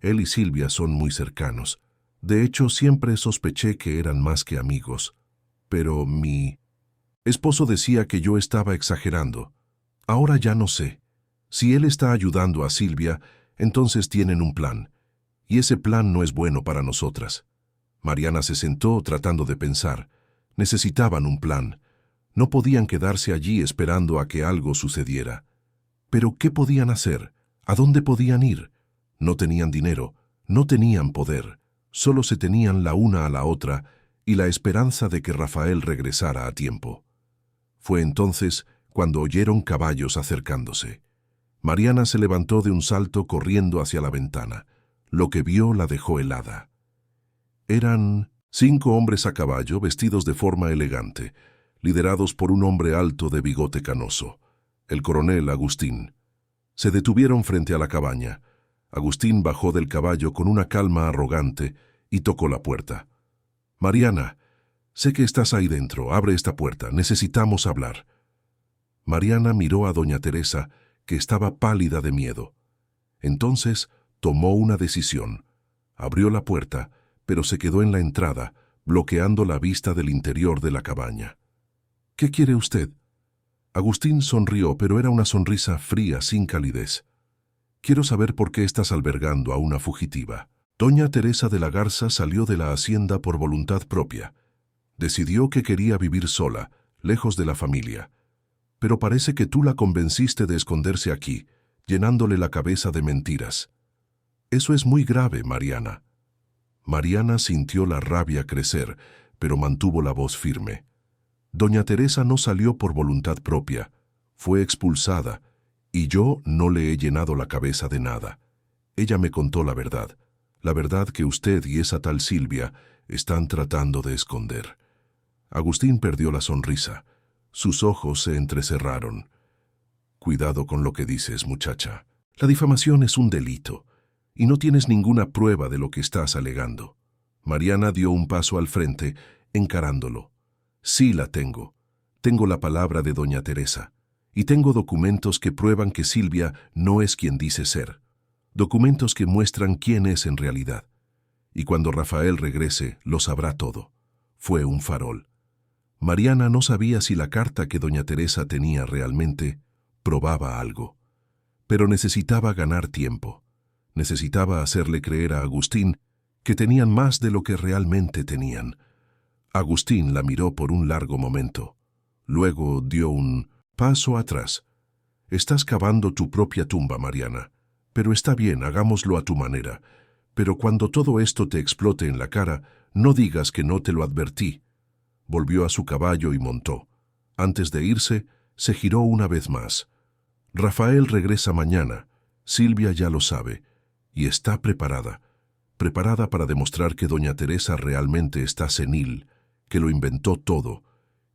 Él y Silvia son muy cercanos. De hecho, siempre sospeché que eran más que amigos. Pero mi esposo decía que yo estaba exagerando. Ahora ya no sé. Si él está ayudando a Silvia, entonces tienen un plan. Y ese plan no es bueno para nosotras. Mariana se sentó tratando de pensar. Necesitaban un plan. No podían quedarse allí esperando a que algo sucediera. Pero ¿qué podían hacer? ¿A dónde podían ir? No tenían dinero, no tenían poder. Solo se tenían la una a la otra y la esperanza de que Rafael regresara a tiempo. Fue entonces cuando oyeron caballos acercándose. Mariana se levantó de un salto corriendo hacia la ventana. Lo que vio la dejó helada. Eran 5 hombres a caballo vestidos de forma elegante, liderados por un hombre alto de bigote canoso, el coronel Agustín. Se detuvieron frente a la cabaña. Agustín bajó del caballo con una calma arrogante y tocó la puerta. «Mariana, sé que estás ahí dentro. Abre esta puerta. Necesitamos hablar». Mariana miró a doña Teresa, que estaba pálida de miedo. Entonces tomó una decisión. Abrió la puerta, pero se quedó en la entrada, bloqueando la vista del interior de la cabaña. «¿Qué quiere usted?» Agustín sonrió, pero era una sonrisa fría, sin calidez. «Quiero saber por qué estás albergando a una fugitiva». Doña Teresa de la Garza salió de la hacienda por voluntad propia. Decidió que quería vivir sola, lejos de la familia. Pero parece que tú la convenciste de esconderse aquí, llenándole la cabeza de mentiras. Eso es muy grave, Mariana. Mariana sintió la rabia crecer, pero mantuvo la voz firme. Doña Teresa no salió por voluntad propia, fue expulsada, y yo no le he llenado la cabeza de nada. Ella me contó la verdad que usted y esa tal Silvia están tratando de esconder. Agustín perdió la sonrisa. Sus ojos se entrecerraron. Cuidado con lo que dices, muchacha. La difamación es un delito, y no tienes ninguna prueba de lo que estás alegando. Mariana dio un paso al frente, encarándolo. Sí la tengo. Tengo la palabra de doña Teresa, y tengo documentos que prueban que Silvia no es quien dice ser. Documentos que muestran quién es en realidad. Y cuando Rafael regrese, lo sabrá todo. Fue un farol. Mariana no sabía si la carta que doña Teresa tenía realmente probaba algo. Pero necesitaba ganar tiempo. Necesitaba hacerle creer a Agustín que tenían más de lo que realmente tenían. Agustín la miró por un largo momento. Luego dio un paso atrás. «Estás cavando tu propia tumba, Mariana. Pero está bien, hagámoslo a tu manera. Pero cuando todo esto te explote en la cara, no digas que no te lo advertí». Volvió a su caballo y montó. Antes de irse, se giró una vez más. «Rafael regresa mañana. Silvia ya lo sabe. Y está preparada. Preparada para demostrar que doña Teresa realmente está senil, que lo inventó todo.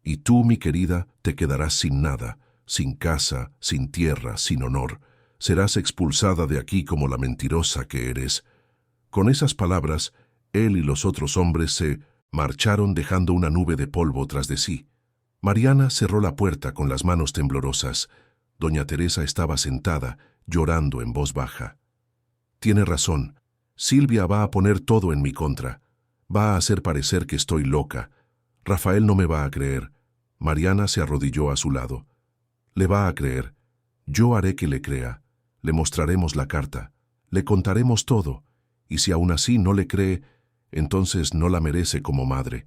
Y tú, mi querida, te quedarás sin nada, sin casa, sin tierra, sin honor. Serás expulsada de aquí como la mentirosa que eres». Con esas palabras, él y los otros hombres se marcharon dejando una nube de polvo tras de sí. Mariana cerró la puerta con las manos temblorosas. Doña Teresa estaba sentada, llorando en voz baja. «Tiene razón. Silvia va a poner todo en mi contra. Va a hacer parecer que estoy loca. Rafael no me va a creer. Mariana se arrodilló a su lado. Le va a creer. Yo haré que le crea. Le mostraremos la carta. Le contaremos todo. Y si aún así no le cree, entonces no la merece como madre.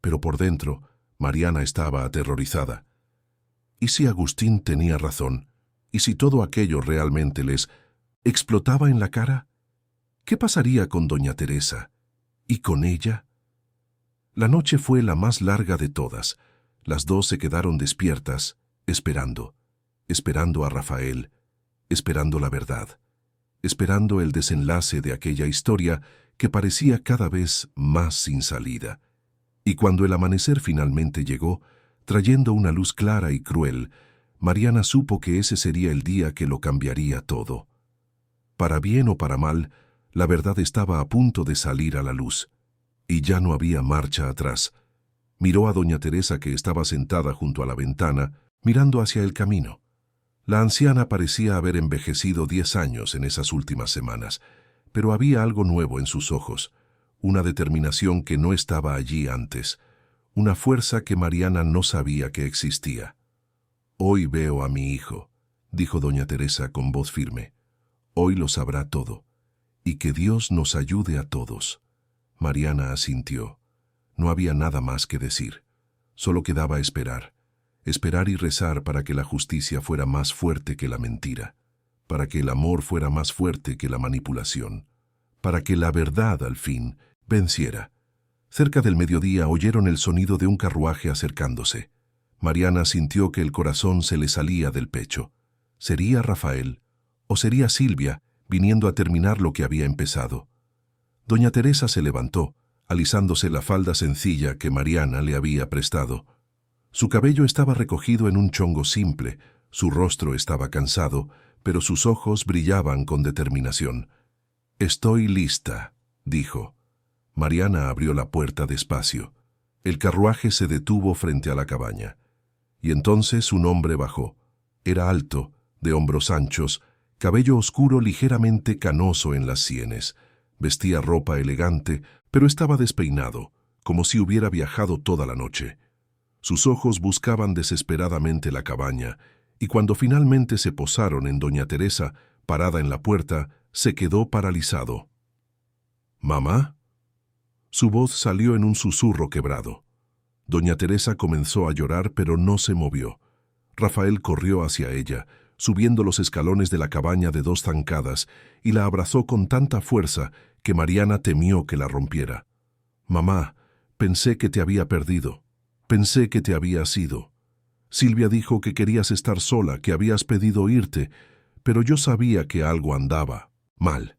Pero por dentro, Mariana estaba aterrorizada. ¿Y si Agustín tenía razón? ¿Y si todo aquello realmente les explotaba en la cara? ¿Qué pasaría con doña Teresa? ¿Y con ella? La noche fue la más larga de todas. Las dos se quedaron despiertas, esperando a Rafael, esperando la verdad, esperando el desenlace de aquella historia que parecía cada vez más sin salida. Y cuando el amanecer finalmente llegó, trayendo una luz clara y cruel, Mariana supo que ese sería el día que lo cambiaría todo. Para bien o para mal, la verdad estaba a punto de salir a la luz, y ya no había marcha atrás. Miró a doña Teresa, que estaba sentada junto a la ventana, mirando hacia el camino. La anciana parecía haber envejecido 10 años en esas últimas semanas, pero había algo nuevo en sus ojos, una determinación que no estaba allí antes, una fuerza que Mariana no sabía que existía. «Hoy veo a mi hijo», dijo doña Teresa con voz firme. «Hoy lo sabrá todo. Y que Dios nos ayude a todos». Mariana asintió. No había nada más que decir. Solo quedaba esperar. Esperar y rezar para que la justicia fuera más fuerte que la mentira, para que el amor fuera más fuerte que la manipulación, para que la verdad, al fin, venciera. Cerca del mediodía oyeron el sonido de un carruaje acercándose. Mariana sintió que el corazón se le salía del pecho. ¿Sería Rafael? ¿O sería Silvia, viniendo a terminar lo que había empezado? Doña Teresa se levantó, alisándose la falda sencilla que Mariana le había prestado. Su cabello estaba recogido en un chongo simple, su rostro estaba cansado, pero sus ojos brillaban con determinación. «Estoy lista», dijo. Mariana abrió la puerta despacio. El carruaje se detuvo frente a la cabaña. Y entonces un hombre bajó. Era alto, de hombros anchos, cabello oscuro ligeramente canoso en las sienes. Vestía ropa elegante, pero estaba despeinado, como si hubiera viajado toda la noche. Sus ojos buscaban desesperadamente la cabaña, y cuando finalmente se posaron en doña Teresa, parada en la puerta, se quedó paralizado. «¿Mamá?» Su voz salió en un susurro quebrado. Doña Teresa comenzó a llorar, pero no se movió. Rafael corrió hacia ella, subiendo los escalones de la cabaña de 2 zancadas, y la abrazó con tanta fuerza que Mariana temió que la rompiera. «Mamá, pensé que te había perdido. Pensé que te habías ido. Silvia dijo que querías estar sola, que habías pedido irte, pero yo sabía que algo andaba mal.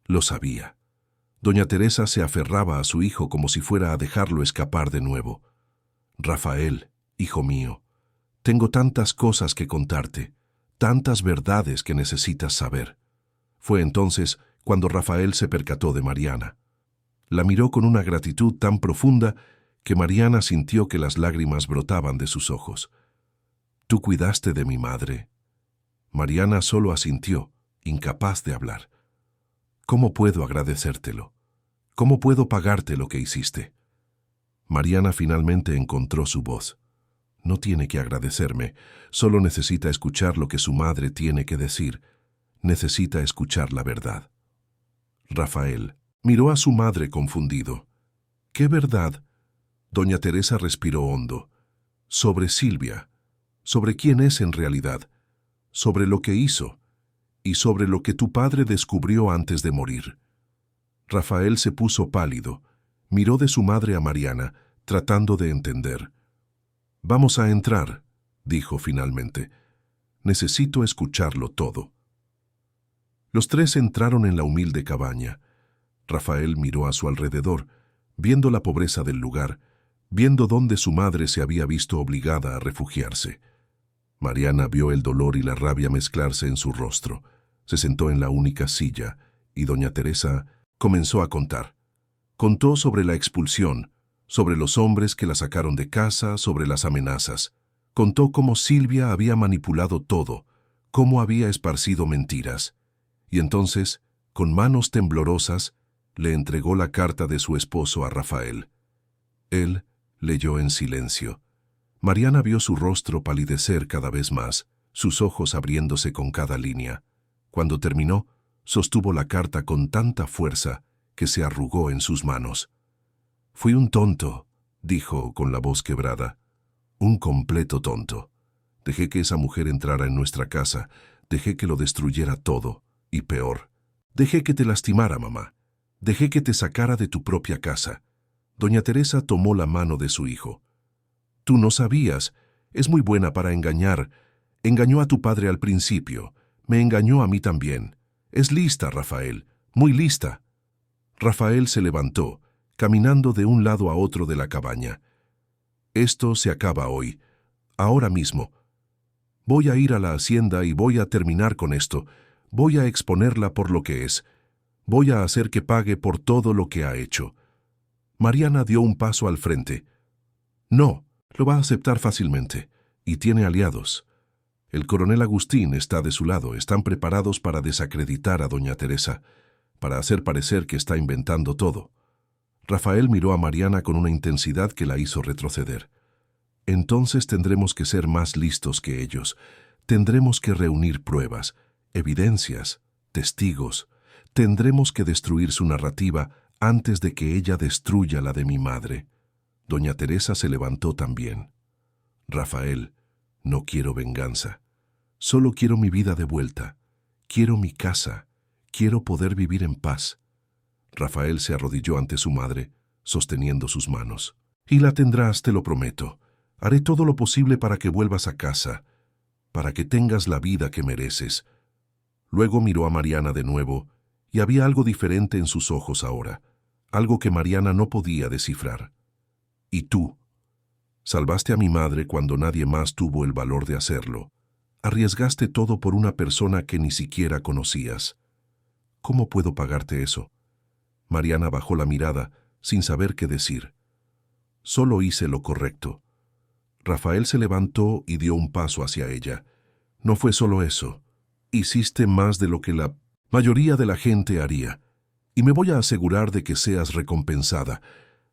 Lo sabía». Doña Teresa se aferraba a su hijo como si fuera a dejarlo escapar de nuevo. «Rafael, hijo mío, tengo tantas cosas que contarte, tantas verdades que necesitas saber». Fue entonces cuando Rafael se percató de Mariana. La miró con una gratitud tan profunda que Mariana sintió que las lágrimas brotaban de sus ojos. «¿Tú cuidaste de mi madre?» Mariana solo asintió, incapaz de hablar. «¿Cómo puedo agradecértelo? ¿Cómo puedo pagarte lo que hiciste?» Mariana finalmente encontró su voz. «No tiene que agradecerme, solo necesita escuchar lo que su madre tiene que decir. Necesita escuchar la verdad». Rafael miró a su madre confundido. «¿Qué verdad?» Doña Teresa respiró hondo. «Sobre Silvia, sobre quién es en realidad, sobre lo que hizo y sobre lo que tu padre descubrió antes de morir». Rafael se puso pálido, miró de su madre a Mariana, tratando de entender. «Vamos a entrar», dijo finalmente. «Necesito escucharlo todo». Los 3 entraron en la humilde cabaña. Rafael miró a su alrededor, viendo la pobreza del lugar, viendo dónde su madre se había visto obligada a refugiarse. Mariana vio el dolor y la rabia mezclarse en su rostro. Se sentó en la única silla, y doña Teresa comenzó a contar. Contó sobre la expulsión, sobre los hombres que la sacaron de casa, sobre las amenazas. Contó cómo Silvia había manipulado todo, cómo había esparcido mentiras. Y entonces Con manos temblorosas, le entregó la carta de su esposo a Rafael. Él leyó en silencio. Mariana vio su rostro palidecer cada vez más, sus ojos abriéndose con cada línea. Cuando terminó, sostuvo la carta con tanta fuerza que se arrugó en sus manos. «Fui un tonto», dijo con la voz quebrada. «Un completo tonto. Dejé que esa mujer entrara en nuestra casa, dejé que lo destruyera todo, y peor. Dejé que te lastimara, mamá. Dejé que te sacara de tu propia casa». Doña Teresa tomó la mano de su hijo. «Tú no sabías. Es muy buena para engañar. Engañó a tu padre al principio. Me engañó a mí también. Es lista, Rafael. Muy lista». Rafael se levantó, caminando de un lado a otro de la cabaña. «Esto se acaba hoy. Ahora mismo. Voy a ir a la hacienda y voy a terminar con esto. Voy a exponerla por lo que es. Voy a hacer que pague por todo lo que ha hecho». Mariana dio un paso al frente. «No, lo va a aceptar fácilmente. Y tiene aliados. El coronel Agustín está de su lado. Están preparados para desacreditar a doña Teresa, para hacer parecer que está inventando todo». Rafael miró a Mariana con una intensidad que la hizo retroceder. «Entonces tendremos que ser más listos que ellos. Tendremos que reunir pruebas, evidencias, testigos. Tendremos que destruir su narrativa antes de que ella destruya la de mi madre». Doña Teresa se levantó también. «Rafael, no quiero venganza. Solo quiero mi vida de vuelta. Quiero mi casa. Quiero poder vivir en paz». Rafael se arrodilló ante su madre, sosteniendo sus manos. «Y la tendrás, te lo prometo. Haré todo lo posible para que vuelvas a casa, para que tengas la vida que mereces». Luego miró a Mariana de nuevo, y había algo diferente en sus ojos ahora, algo que Mariana no podía descifrar. «¿Y tú? Salvaste a mi madre cuando nadie más tuvo el valor de hacerlo. Arriesgaste todo por una persona que ni siquiera conocías. ¿Cómo puedo pagarte eso?» Mariana bajó la mirada, sin saber qué decir. «Solo hice lo correcto». Rafael se levantó y dio un paso hacia ella. «No fue solo eso. Hiciste más de lo que la mayoría de la gente haría. Y me voy a asegurar de que seas recompensada,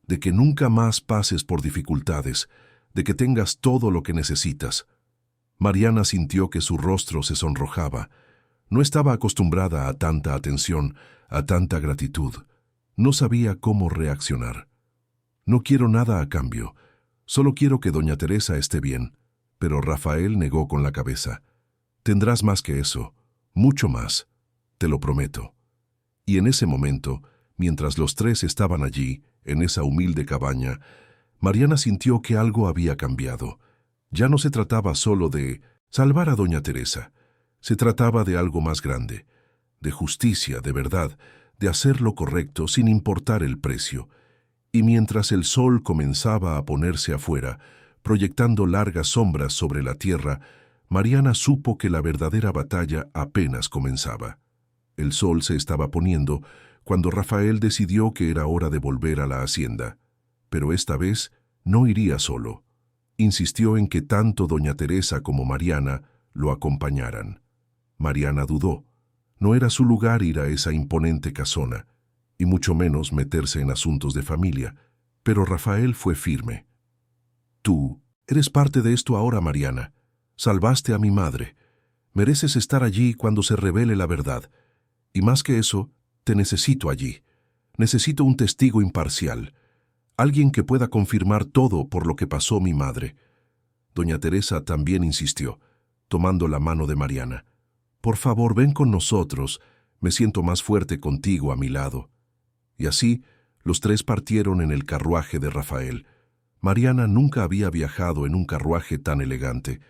de que nunca más pases por dificultades, de que tengas todo lo que necesitas». Mariana sintió que su rostro se sonrojaba. No estaba acostumbrada a tanta atención, a tanta gratitud. No sabía cómo reaccionar. «No quiero nada a cambio. Solo quiero que doña Teresa esté bien». Pero Rafael negó con la cabeza. «Tendrás más que eso, mucho más, te lo prometo». Y en ese momento, mientras los tres estaban allí, en esa humilde cabaña, Mariana sintió que algo había cambiado. Ya no se trataba solo de salvar a doña Teresa. Se trataba de algo más grande, de justicia, de verdad, de hacer lo correcto sin importar el precio. Y mientras el sol comenzaba a ponerse afuera, proyectando largas sombras sobre la tierra, Mariana supo que la verdadera batalla apenas comenzaba. El sol se estaba poniendo cuando Rafael decidió que era hora de volver a la hacienda. Pero esta vez no iría solo. Insistió en que tanto doña Teresa como Mariana lo acompañaran. Mariana dudó. No era su lugar ir a esa imponente casona, y mucho menos meterse en asuntos de familia, pero Rafael fue firme. «Tú eres parte de esto ahora, Mariana. Salvaste a mi madre. Mereces estar allí cuando se revele la verdad. Y más que eso, te necesito allí. Necesito un testigo imparcial, alguien que pueda confirmar todo por lo que pasó mi madre». Doña Teresa también insistió, tomando la mano de Mariana. «Por favor, ven con nosotros. Me siento más fuerte contigo a mi lado». Y así, los tres partieron en el carruaje de Rafael. Mariana nunca había viajado en un carruaje tan elegante.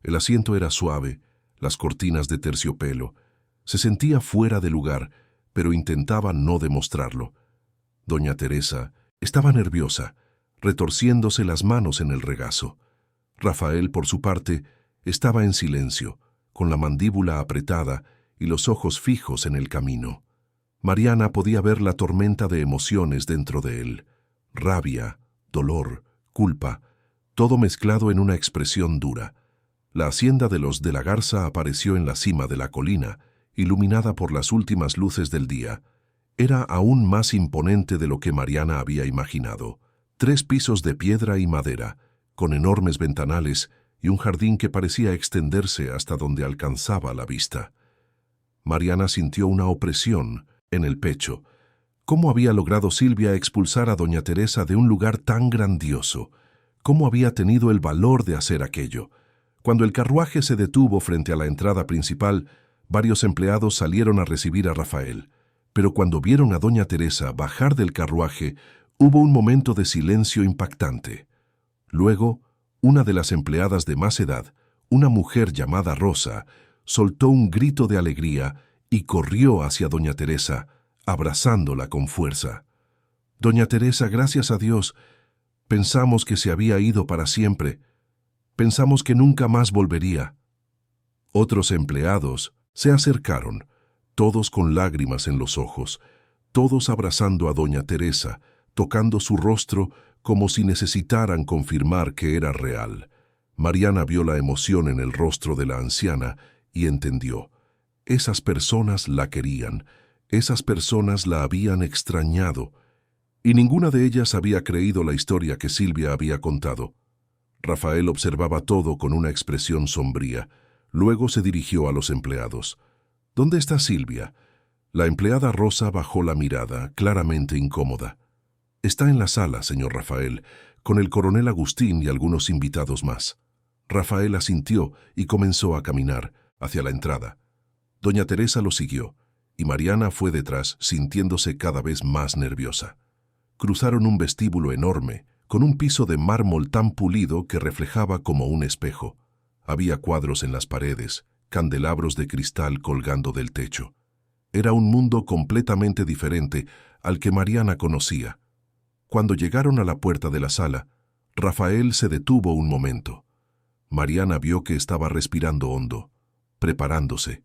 El asiento era suave, las cortinas de terciopelo. Se sentía fuera de lugar, pero intentaba no demostrarlo. Doña Teresa estaba nerviosa, retorciéndose las manos en el regazo. Rafael, por su parte, estaba en silencio, con la mandíbula apretada y los ojos fijos en el camino. Mariana podía ver la tormenta de emociones dentro de él. Rabia, dolor, culpa, todo mezclado en una expresión dura. La hacienda de los de la Garza apareció en la cima de la colina, iluminada por las últimas luces del día, era aún más imponente de lo que Mariana había imaginado. 3 pisos de piedra y madera, con enormes ventanales y un jardín que parecía extenderse hasta donde alcanzaba la vista. Mariana sintió una opresión en el pecho. ¿Cómo había logrado Silvia expulsar a doña Teresa de un lugar tan grandioso? ¿Cómo había tenido el valor de hacer aquello? Cuando el carruaje se detuvo frente a la entrada principal, varios empleados salieron a recibir a Rafael. Pero cuando vieron a doña Teresa bajar del carruaje, hubo un momento de silencio impactante. Luego, una de las empleadas de más edad, una mujer llamada Rosa, soltó un grito de alegría y corrió hacia doña Teresa, abrazándola con fuerza. «Doña Teresa, gracias a Dios, pensamos que se había ido para siempre. Pensamos que nunca más volvería». Otros empleados se acercaron, todos con lágrimas en los ojos, todos abrazando a doña Teresa, tocando su rostro como si necesitaran confirmar que era real. Mariana vio la emoción en el rostro de la anciana y entendió. Esas personas la querían, esas personas la habían extrañado, y ninguna de ellas había creído la historia que Silvia había contado. Rafael observaba todo con una expresión sombría. Luego se dirigió a los empleados. «¿Dónde está Silvia?» La empleada Rosa bajó la mirada, claramente incómoda. «Está en la sala, señor Rafael, con el coronel Agustín y algunos invitados más». Rafael asintió y comenzó a caminar hacia la entrada. Doña Teresa lo siguió, y Mariana fue detrás, sintiéndose cada vez más nerviosa. Cruzaron un vestíbulo enorme, con un piso de mármol tan pulido que reflejaba como un espejo. Había cuadros en las paredes, candelabros de cristal colgando del techo. Era un mundo completamente diferente al que Mariana conocía. Cuando llegaron a la puerta de la sala, Rafael se detuvo un momento. Mariana vio que estaba respirando hondo, preparándose.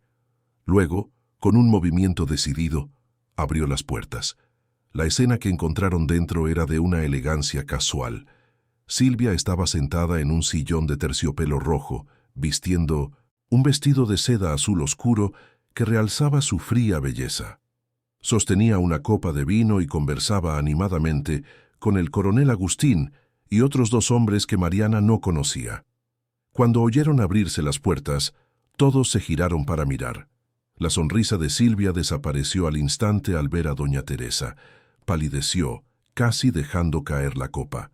Luego, con un movimiento decidido, abrió las puertas. La escena que encontraron dentro era de una elegancia casual. Silvia estaba sentada en un sillón de terciopelo rojo, vistiendo un vestido de seda azul oscuro que realzaba su fría belleza. Sostenía una copa de vino y conversaba animadamente con el coronel Agustín y otros 2 hombres que Mariana no conocía. Cuando oyeron abrirse las puertas, todos se giraron para mirar. La sonrisa de Silvia desapareció al instante al ver a doña Teresa. Palideció, casi dejando caer la copa.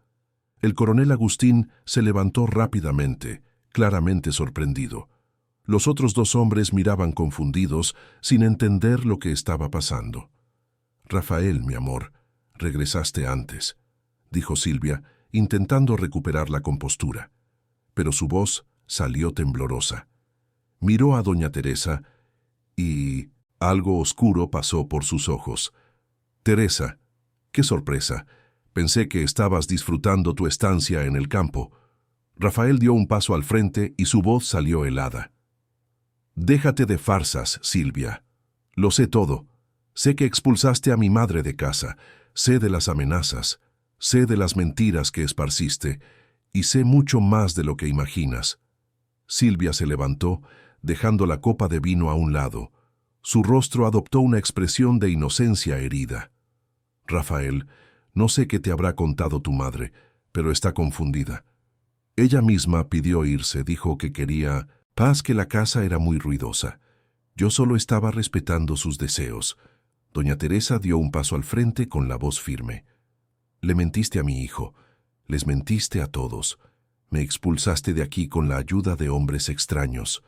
El coronel Agustín se levantó rápidamente, claramente sorprendido. Los otros 2 hombres miraban confundidos, sin entender lo que estaba pasando. «Rafael, mi amor, regresaste antes», dijo Silvia, intentando recuperar la compostura. Pero su voz salió temblorosa. Miró a doña Teresa y algo oscuro pasó por sus ojos. «Teresa, qué sorpresa. Pensé que estabas disfrutando tu estancia en el campo». Rafael dio un paso al frente y su voz salió helada. «Déjate de farsas, Silvia. Lo sé todo. Sé que expulsaste a mi madre de casa. Sé de las amenazas. Sé de las mentiras que esparciste. Y sé mucho más de lo que imaginas». Silvia se levantó, dejando la copa de vino a un lado. Su rostro adoptó una expresión de inocencia herida. «Rafael, no sé qué te habrá contado tu madre, pero está confundida. Ella misma pidió irse, dijo que quería paz, que la casa era muy ruidosa. Yo solo estaba respetando sus deseos». Doña Teresa dio un paso al frente con la voz firme. «Le mentiste a mi hijo, les mentiste a todos. Me expulsaste de aquí con la ayuda de hombres extraños.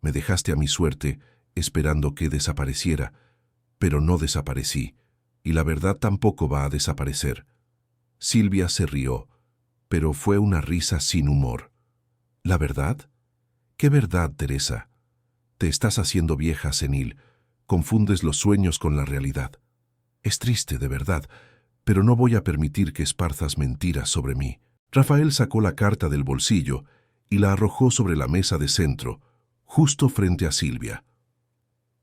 Me dejaste a mi suerte, esperando que desapareciera, pero no desaparecí, y la verdad tampoco va a desaparecer». Silvia se rió, pero fue una risa sin humor. «¿La verdad? ¿Qué verdad, Teresa? Te estás haciendo vieja, senil. Confundes los sueños con la realidad. Es triste, de verdad, pero no voy a permitir que esparzas mentiras sobre mí». Rafael sacó la carta del bolsillo y la arrojó sobre la mesa de centro, justo frente a Silvia.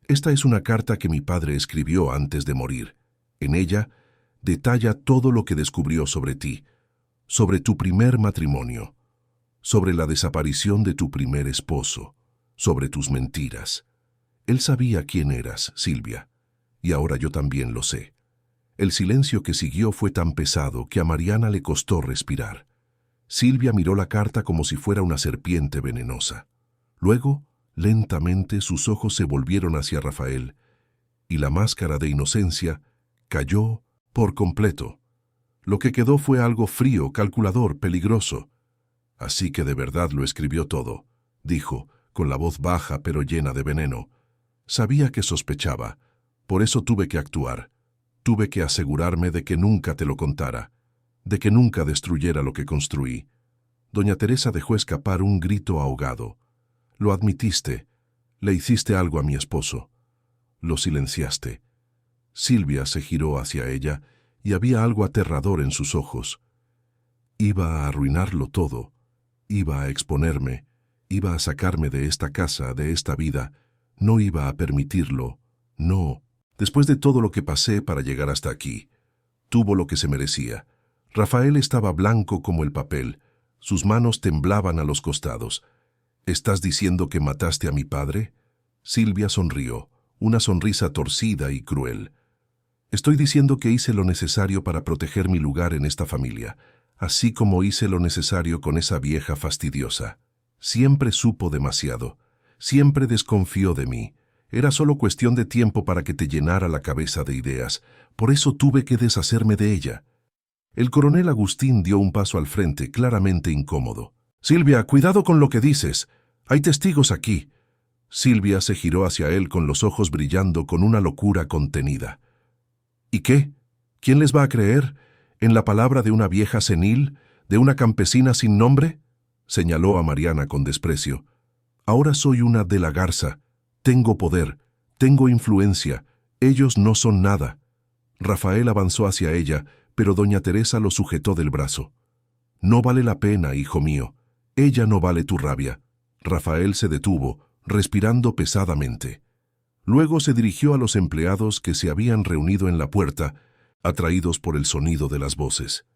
«Esta es una carta que mi padre escribió antes de morir. En ella detalla todo lo que descubrió sobre ti, sobre tu primer matrimonio, sobre la desaparición de tu primer esposo, sobre tus mentiras. Él sabía quién eras, Silvia, y ahora yo también lo sé. El silencio que siguió fue tan pesado que a Mariana le costó respirar. Silvia miró la carta como si fuera una serpiente venenosa. Luego, lentamente, sus ojos se volvieron hacia Rafael, y la máscara de inocencia cayó por completo. Lo que quedó fue algo frío, calculador, peligroso. Así que de verdad lo escribió todo, dijo, con la voz baja pero llena de veneno. Sabía que sospechaba, por eso tuve que actuar. Tuve que asegurarme de que nunca te lo contara, de que nunca destruyera lo que construí. Doña Teresa dejó escapar un grito ahogado. Lo admitiste, le hiciste algo a mi esposo. Lo silenciaste. Silvia se giró hacia ella y había algo aterrador en sus ojos. Iba a arruinarlo todo, iba a exponerme, iba a sacarme de esta casa, de esta vida. No iba a permitirlo, no. Después de todo lo que pasé para llegar hasta aquí, tuvo lo que se merecía. Rafael estaba blanco como el papel, sus manos temblaban a los costados. ¿Estás diciendo que mataste a mi padre? Silvia sonrió, una sonrisa torcida y cruel. Estoy diciendo que hice lo necesario para proteger mi lugar en esta familia, así como hice lo necesario con esa vieja fastidiosa. Siempre supo demasiado, siempre desconfió de mí. Era solo cuestión de tiempo para que te llenara la cabeza de ideas, por eso tuve que deshacerme de ella. El coronel Agustín dio un paso al frente, claramente incómodo. Silvia, cuidado con lo que dices. Hay testigos aquí. Silvia se giró hacia él con los ojos brillando con una locura contenida. ¿Y qué? ¿Quién les va a creer? ¿En la palabra de una vieja senil? ¿De una campesina sin nombre? Señaló a Mariana con desprecio. Ahora soy una de la Garza. Tengo poder, tengo influencia. Ellos no son nada. Rafael avanzó hacia ella, pero doña Teresa lo sujetó del brazo. No vale la pena, hijo mío. Ella no vale tu rabia. Rafael se detuvo, respirando pesadamente. Luego se dirigió a los empleados que se habían reunido en la puerta, atraídos por el sonido de las voces.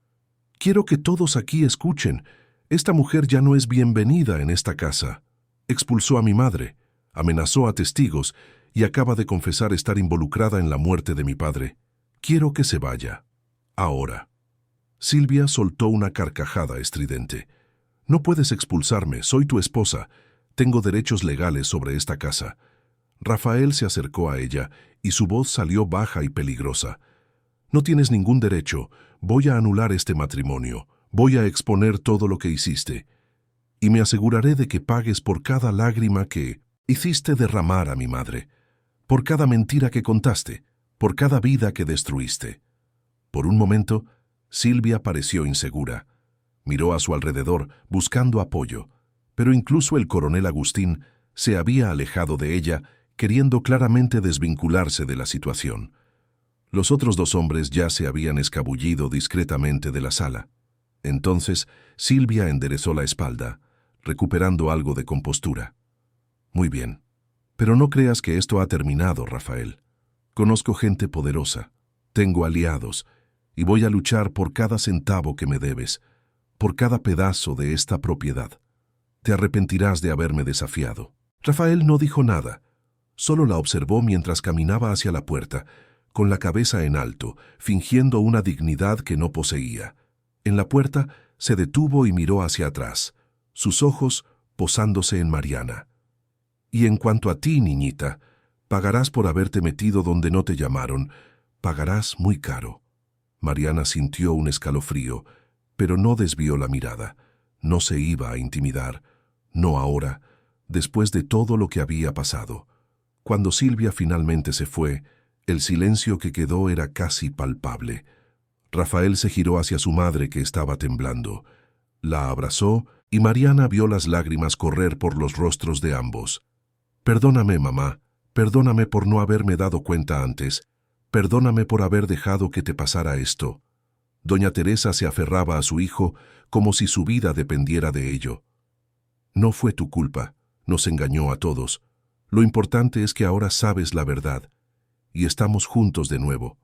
Quiero que todos aquí escuchen. Esta mujer ya no es bienvenida en esta casa. Expulsó a mi madre, amenazó a testigos y acaba de confesar estar involucrada en la muerte de mi padre. Quiero que se vaya. Ahora. Silvia soltó una carcajada estridente. No puedes expulsarme, soy tu esposa. Tengo derechos legales sobre esta casa. Rafael se acercó a ella y su voz salió baja y peligrosa. No tienes ningún derecho. Voy a anular este matrimonio. Voy a exponer todo lo que hiciste. Y me aseguraré de que pagues por cada lágrima que hiciste derramar a mi madre, por cada mentira que contaste, por cada vida que destruiste. Por un momento, Silvia pareció insegura. Miró a su alrededor, buscando apoyo, pero incluso el coronel Agustín se había alejado de ella, queriendo claramente desvincularse de la situación. Los otros dos hombres ya se habían escabullido discretamente de la sala. Entonces, Silvia enderezó la espalda, recuperando algo de compostura. Muy bien, pero no creas que esto ha terminado, Rafael. Conozco gente poderosa, tengo aliados, y voy a luchar por cada centavo que me debes, por cada pedazo de esta propiedad. Te arrepentirás de haberme desafiado. Rafael no dijo nada, solo la observó mientras caminaba hacia la puerta, con la cabeza en alto, fingiendo una dignidad que no poseía. En la puerta se detuvo y miró hacia atrás, sus ojos posándose en Mariana. Y en cuanto a ti, niñita, pagarás por haberte metido donde no te llamaron, pagarás muy caro. Mariana sintió un escalofrío, pero no desvió la mirada. No se iba a intimidar, no ahora, después de todo lo que había pasado. Cuando Silvia finalmente se fue, el silencio que quedó era casi palpable. Rafael se giró hacia su madre que estaba temblando. La abrazó y Mariana vio las lágrimas correr por los rostros de ambos. Perdóname, mamá, perdóname por no haberme dado cuenta antes, perdóname por haber dejado que te pasara esto. Doña Teresa se aferraba a su hijo como si su vida dependiera de ello. No fue tu culpa, nos engañó a todos. Lo importante es que ahora sabes la verdad, y estamos juntos de nuevo.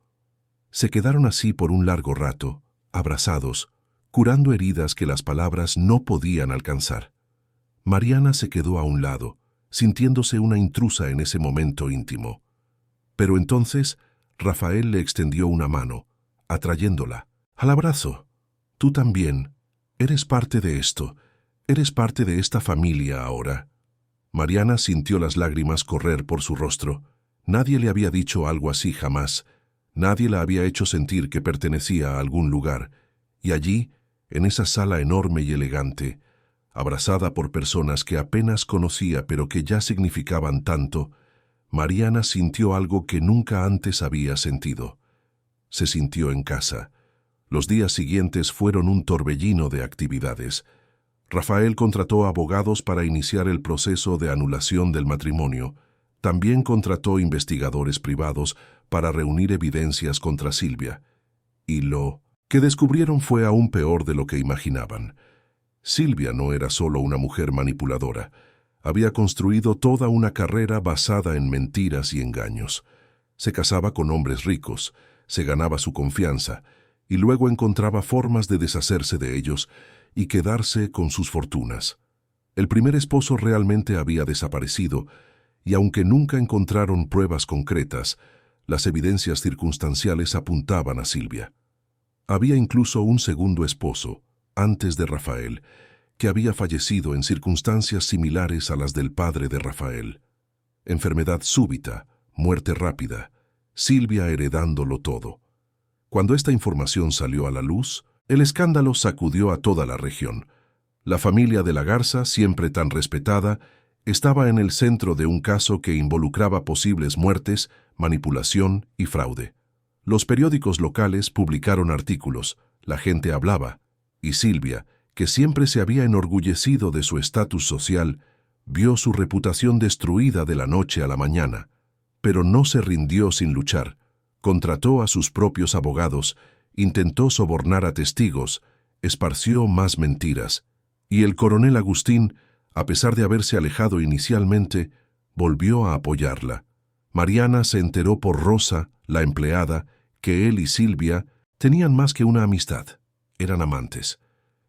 Se quedaron así por un largo rato, abrazados, curando heridas que las palabras no podían alcanzar. Mariana se quedó a un lado, sintiéndose una intrusa en ese momento íntimo. Pero entonces Rafael le extendió una mano, atrayéndola. Al abrazo. Tú también. Eres parte de esto. Eres parte de esta familia ahora. Mariana sintió las lágrimas correr por su rostro. Nadie le había dicho algo así jamás. Nadie la había hecho sentir que pertenecía a algún lugar. Y allí, en esa sala enorme y elegante, abrazada por personas que apenas conocía pero que ya significaban tanto, Mariana sintió algo que nunca antes había sentido. Se sintió en casa. Los días siguientes fueron un torbellino de actividades. Rafael contrató abogados para iniciar el proceso de anulación del matrimonio. También contrató investigadores privados para reunir evidencias contra Silvia. Y lo que descubrieron fue aún peor de lo que imaginaban. Silvia no era solo una mujer manipuladora. Había construido toda una carrera basada en mentiras y engaños. Se casaba con hombres ricos, se ganaba su confianza, y luego encontraba formas de deshacerse de ellos y quedarse con sus fortunas. El primer esposo realmente había desaparecido, y aunque nunca encontraron pruebas concretas, las evidencias circunstanciales apuntaban a Silvia. Había incluso un segundo esposo, antes de Rafael, que había fallecido en circunstancias similares a las del padre de Rafael. Enfermedad súbita, muerte rápida, Silvia heredándolo todo. Cuando esta información salió a la luz, el escándalo sacudió a toda la región. La familia de la Garza, siempre tan respetada, estaba en el centro de un caso que involucraba posibles muertes, manipulación y fraude. Los periódicos locales publicaron artículos, la gente hablaba, y Silvia, que siempre se había enorgullecido de su estatus social, vio su reputación destruida de la noche a la mañana. Pero no se rindió sin luchar. Contrató a sus propios abogados, intentó sobornar a testigos, esparció más mentiras. Y el coronel Agustín, a pesar de haberse alejado inicialmente, volvió a apoyarla. Mariana se enteró por Rosa, la empleada, que él y Silvia tenían más que una amistad. Eran amantes.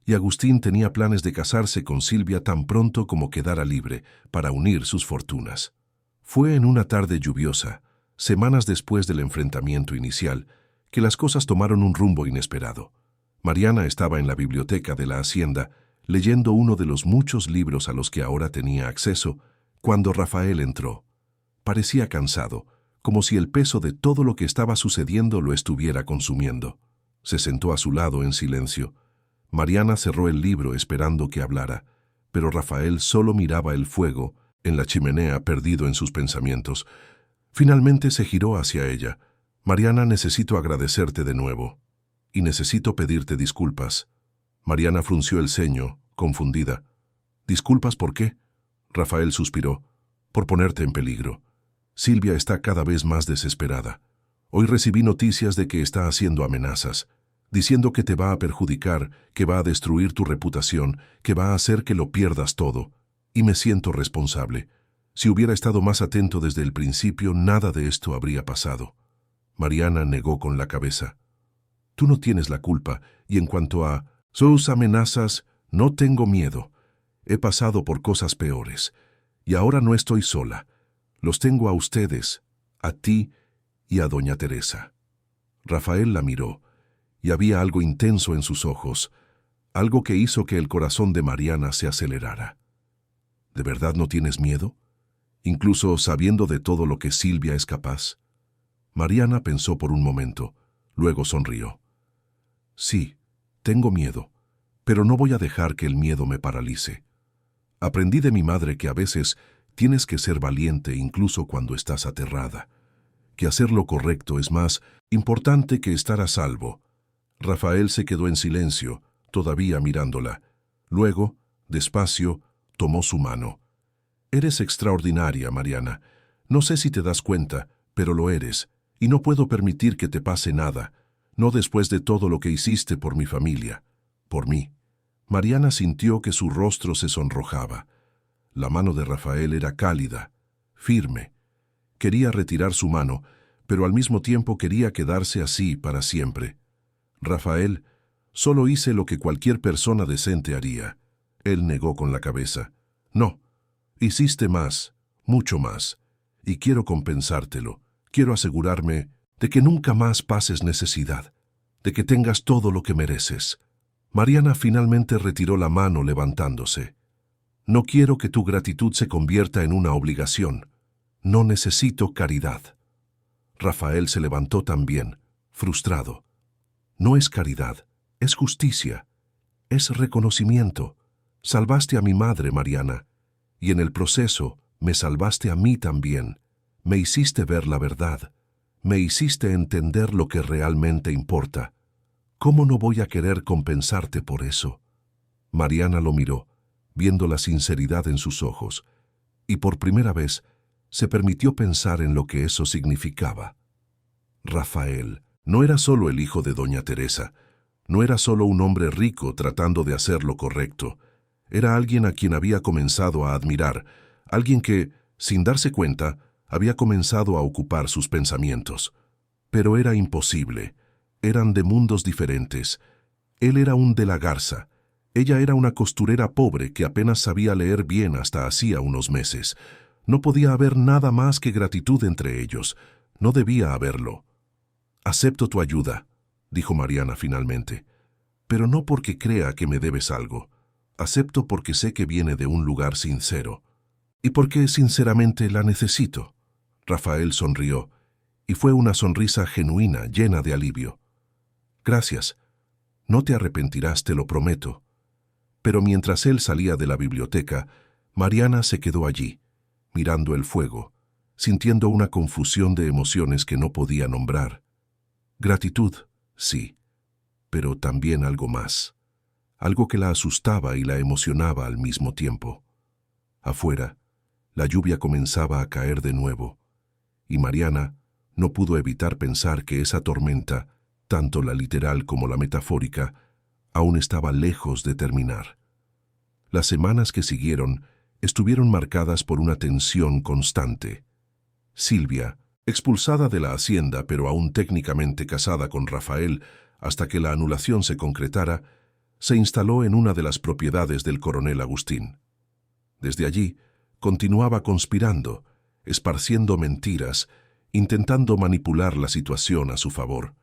Y Agustín tenía planes de casarse con Silvia tan pronto como quedara libre, para unir sus fortunas. Fue en una tarde lluviosa, semanas después del enfrentamiento inicial, que las cosas tomaron un rumbo inesperado. Mariana estaba en la biblioteca de la hacienda, leyendo uno de los muchos libros a los que ahora tenía acceso, cuando Rafael entró. Parecía cansado, como si el peso de todo lo que estaba sucediendo lo estuviera consumiendo. Se sentó a su lado en silencio. Mariana cerró el libro esperando que hablara, pero Rafael solo miraba el fuego en la chimenea perdido en sus pensamientos. Finalmente se giró hacia ella. Mariana, necesito agradecerte de nuevo. Y necesito pedirte disculpas. Mariana frunció el ceño, confundida. ¿Disculpas por qué? Rafael suspiró. Por ponerte en peligro. Silvia está cada vez más desesperada. Hoy recibí noticias de que está haciendo amenazas, diciendo que te va a perjudicar, que va a destruir tu reputación, que va a hacer que lo pierdas todo. Y me siento responsable. Si hubiera estado más atento desde el principio, nada de esto habría pasado. Mariana negó con la cabeza. Tú no tienes la culpa, y en cuanto a sus amenazas, no tengo miedo. He pasado por cosas peores, y ahora no estoy sola. Los tengo a ustedes, a ti y a doña Teresa. Rafael la miró, y había algo intenso en sus ojos, algo que hizo que el corazón de Mariana se acelerara. ¿De verdad no tienes miedo? Incluso sabiendo de todo lo que Silvia es capaz. Mariana pensó por un momento, luego sonrió. Sí, tengo miedo, pero no voy a dejar que el miedo me paralice. Aprendí de mi madre que a veces tienes que ser valiente incluso cuando estás aterrada, que hacer lo correcto es más importante que estar a salvo. Rafael se quedó en silencio, todavía mirándola. Luego, despacio, tomó su mano. Eres extraordinaria, Mariana. No sé si te das cuenta, pero lo eres, y no puedo permitir que te pase nada, no después de todo lo que hiciste por mi familia, por mí. Mariana sintió que su rostro se sonrojaba. La mano de Rafael era cálida, firme. Quería retirar su mano, pero al mismo tiempo quería quedarse así para siempre. Rafael, solo hice lo que cualquier persona decente haría. Él negó con la cabeza. No, Hiciste más, mucho más, y quiero compensártelo. Quiero asegurarme de que nunca más pases necesidad, de que tengas todo lo que mereces. Mariana finalmente retiró la mano levantándose. No quiero que tu gratitud se convierta en una obligación. No necesito caridad. Rafael se levantó también, frustrado. No es caridad, es justicia, es reconocimiento. Salvaste a mi madre, Mariana, y en el proceso me salvaste a mí también. Me hiciste ver la verdad, me hiciste entender lo que realmente importa. ¿Cómo no voy a querer compensarte por eso? Mariana lo miró, viendo la sinceridad en sus ojos, y por primera vez se permitió pensar en lo que eso significaba. Rafael no era solo el hijo de doña Teresa, no era solo un hombre rico tratando de hacer lo correcto, era alguien a quien había comenzado a admirar, alguien que, sin darse cuenta, había comenzado a ocupar sus pensamientos. Pero era imposible, eran de mundos diferentes. Él era un de la Garza, ella era una costurera pobre que apenas sabía leer bien hasta hacía unos meses. No podía haber nada más que gratitud entre ellos, no debía haberlo. Acepto tu ayuda, dijo Mariana finalmente, pero no porque crea que me debes algo. Acepto porque sé que viene de un lugar sincero. Y porque sinceramente la necesito. Rafael sonrió, y fue una sonrisa genuina, llena de alivio. Gracias. No te arrepentirás, te lo prometo. Pero mientras él salía de la biblioteca, Mariana se quedó allí, mirando el fuego, sintiendo una confusión de emociones que no podía nombrar. Gratitud, sí, pero también algo más, algo que la asustaba y la emocionaba al mismo tiempo. Afuera, la lluvia comenzaba a caer de nuevo, y Mariana no pudo evitar pensar que esa tormenta, tanto la literal como la metafórica, aún estaba lejos de terminar. Las semanas que siguieron estuvieron marcadas por una tensión constante. Silvia, expulsada de la hacienda pero aún técnicamente casada con Rafael hasta que la anulación se concretara, se instaló en una de las propiedades del coronel Agustín. Desde allí, continuaba conspirando, esparciendo mentiras, intentando manipular la situación a su favor.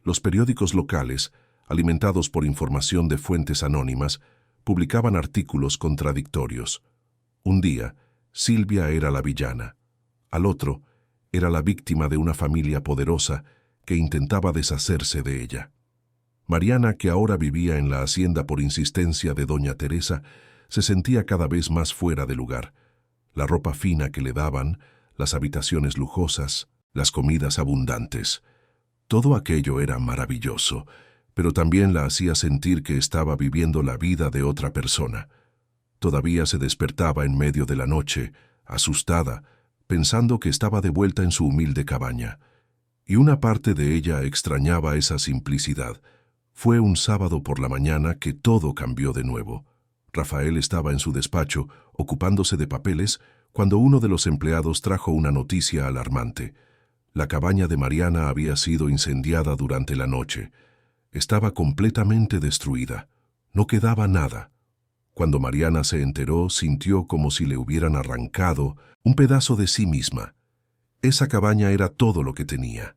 Los periódicos locales, alimentados por información de fuentes anónimas, publicaban artículos contradictorios. Un día, Silvia era la villana. Al otro, era la víctima de una familia poderosa que intentaba deshacerse de ella. Mariana, que ahora vivía en la hacienda por insistencia de doña Teresa, se sentía cada vez más fuera de lugar. La ropa fina que le daban, las habitaciones lujosas, las comidas abundantes. Todo aquello era maravilloso, pero también la hacía sentir que estaba viviendo la vida de otra persona. Todavía se despertaba en medio de la noche, asustada, pensando que estaba de vuelta en su humilde cabaña. Y una parte de ella extrañaba esa simplicidad. Fue un sábado por la mañana que todo cambió de nuevo. Rafael estaba en su despacho, ocupándose de papeles, cuando uno de los empleados trajo una noticia alarmante. La cabaña de Mariana había sido incendiada durante la noche. Estaba completamente destruida. No quedaba nada. Cuando Mariana se enteró, sintió como si le hubieran arrancado un pedazo de sí misma. Esa cabaña era todo lo que tenía.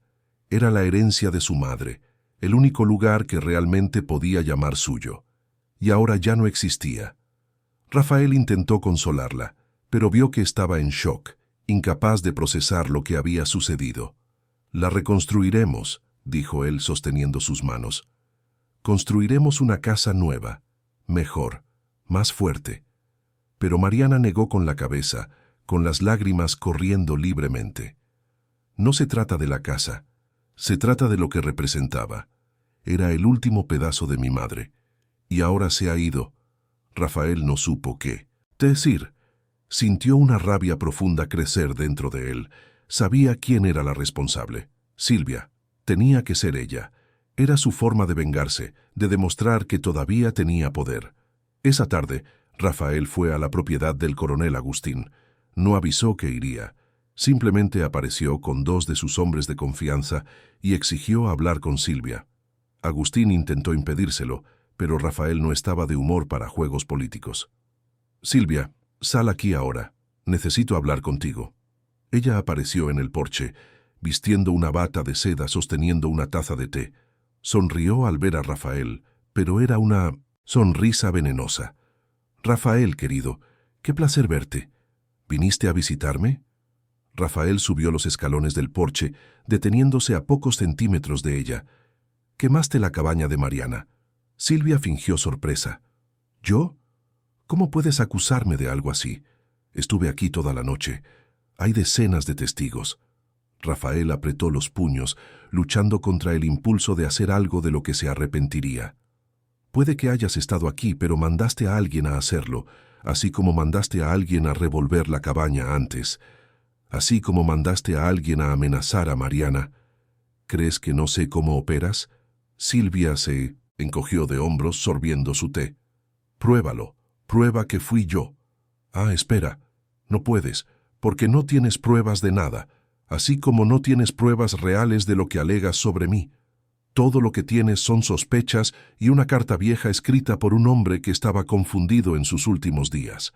Era la herencia de su madre, el único lugar que realmente podía llamar suyo. Y ahora ya no existía. Rafael intentó consolarla, pero vio que estaba en shock, incapaz de procesar lo que había sucedido. «La reconstruiremos», dijo él sosteniendo sus manos. «Construiremos una casa nueva, mejor, más fuerte». Pero Mariana negó con la cabeza, con las lágrimas corriendo libremente. «No se trata de la casa, se trata de lo que representaba. Era el último pedazo de mi madre. Y ahora se ha ido». Rafael no supo qué decir. Sintió una rabia profunda crecer dentro de él. Sabía quién era la responsable. Silvia. Tenía que ser ella. Era su forma de vengarse, de demostrar que todavía tenía poder. Esa tarde, Rafael fue a la propiedad del coronel Agustín. No avisó que iría. Simplemente apareció con dos de sus hombres de confianza y exigió hablar con Silvia. Agustín intentó impedírselo, pero Rafael no estaba de humor para juegos políticos. «Silvia, sal aquí ahora», Necesito hablar contigo. Ella apareció en el porche, vistiendo una bata de seda sosteniendo una taza de té. Sonrió al ver a Rafael, pero era una sonrisa venenosa. Rafael, querido, qué placer verte. ¿Viniste a visitarme? Rafael subió los escalones del porche, deteniéndose a pocos centímetros de ella. Quemaste la cabaña de Mariana. Silvia fingió sorpresa. ¿Yo? ¿Cómo puedes acusarme de algo así? Estuve aquí toda la noche. Hay decenas de testigos. Rafael apretó los puños, luchando contra el impulso de hacer algo de lo que se arrepentiría. Puede que hayas estado aquí, pero mandaste a alguien a hacerlo, así como mandaste a alguien a revolver la cabaña antes, así como mandaste a alguien a amenazar a Mariana. ¿Crees que no sé cómo operas? Silvia se encogió de hombros sorbiendo su té. Pruébalo, prueba que fui yo. Ah, espera, no puedes, porque no tienes pruebas de nada, así como no tienes pruebas reales de lo que alegas sobre mí. Todo lo que tienes son sospechas y una carta vieja escrita por un hombre que estaba confundido en sus últimos días.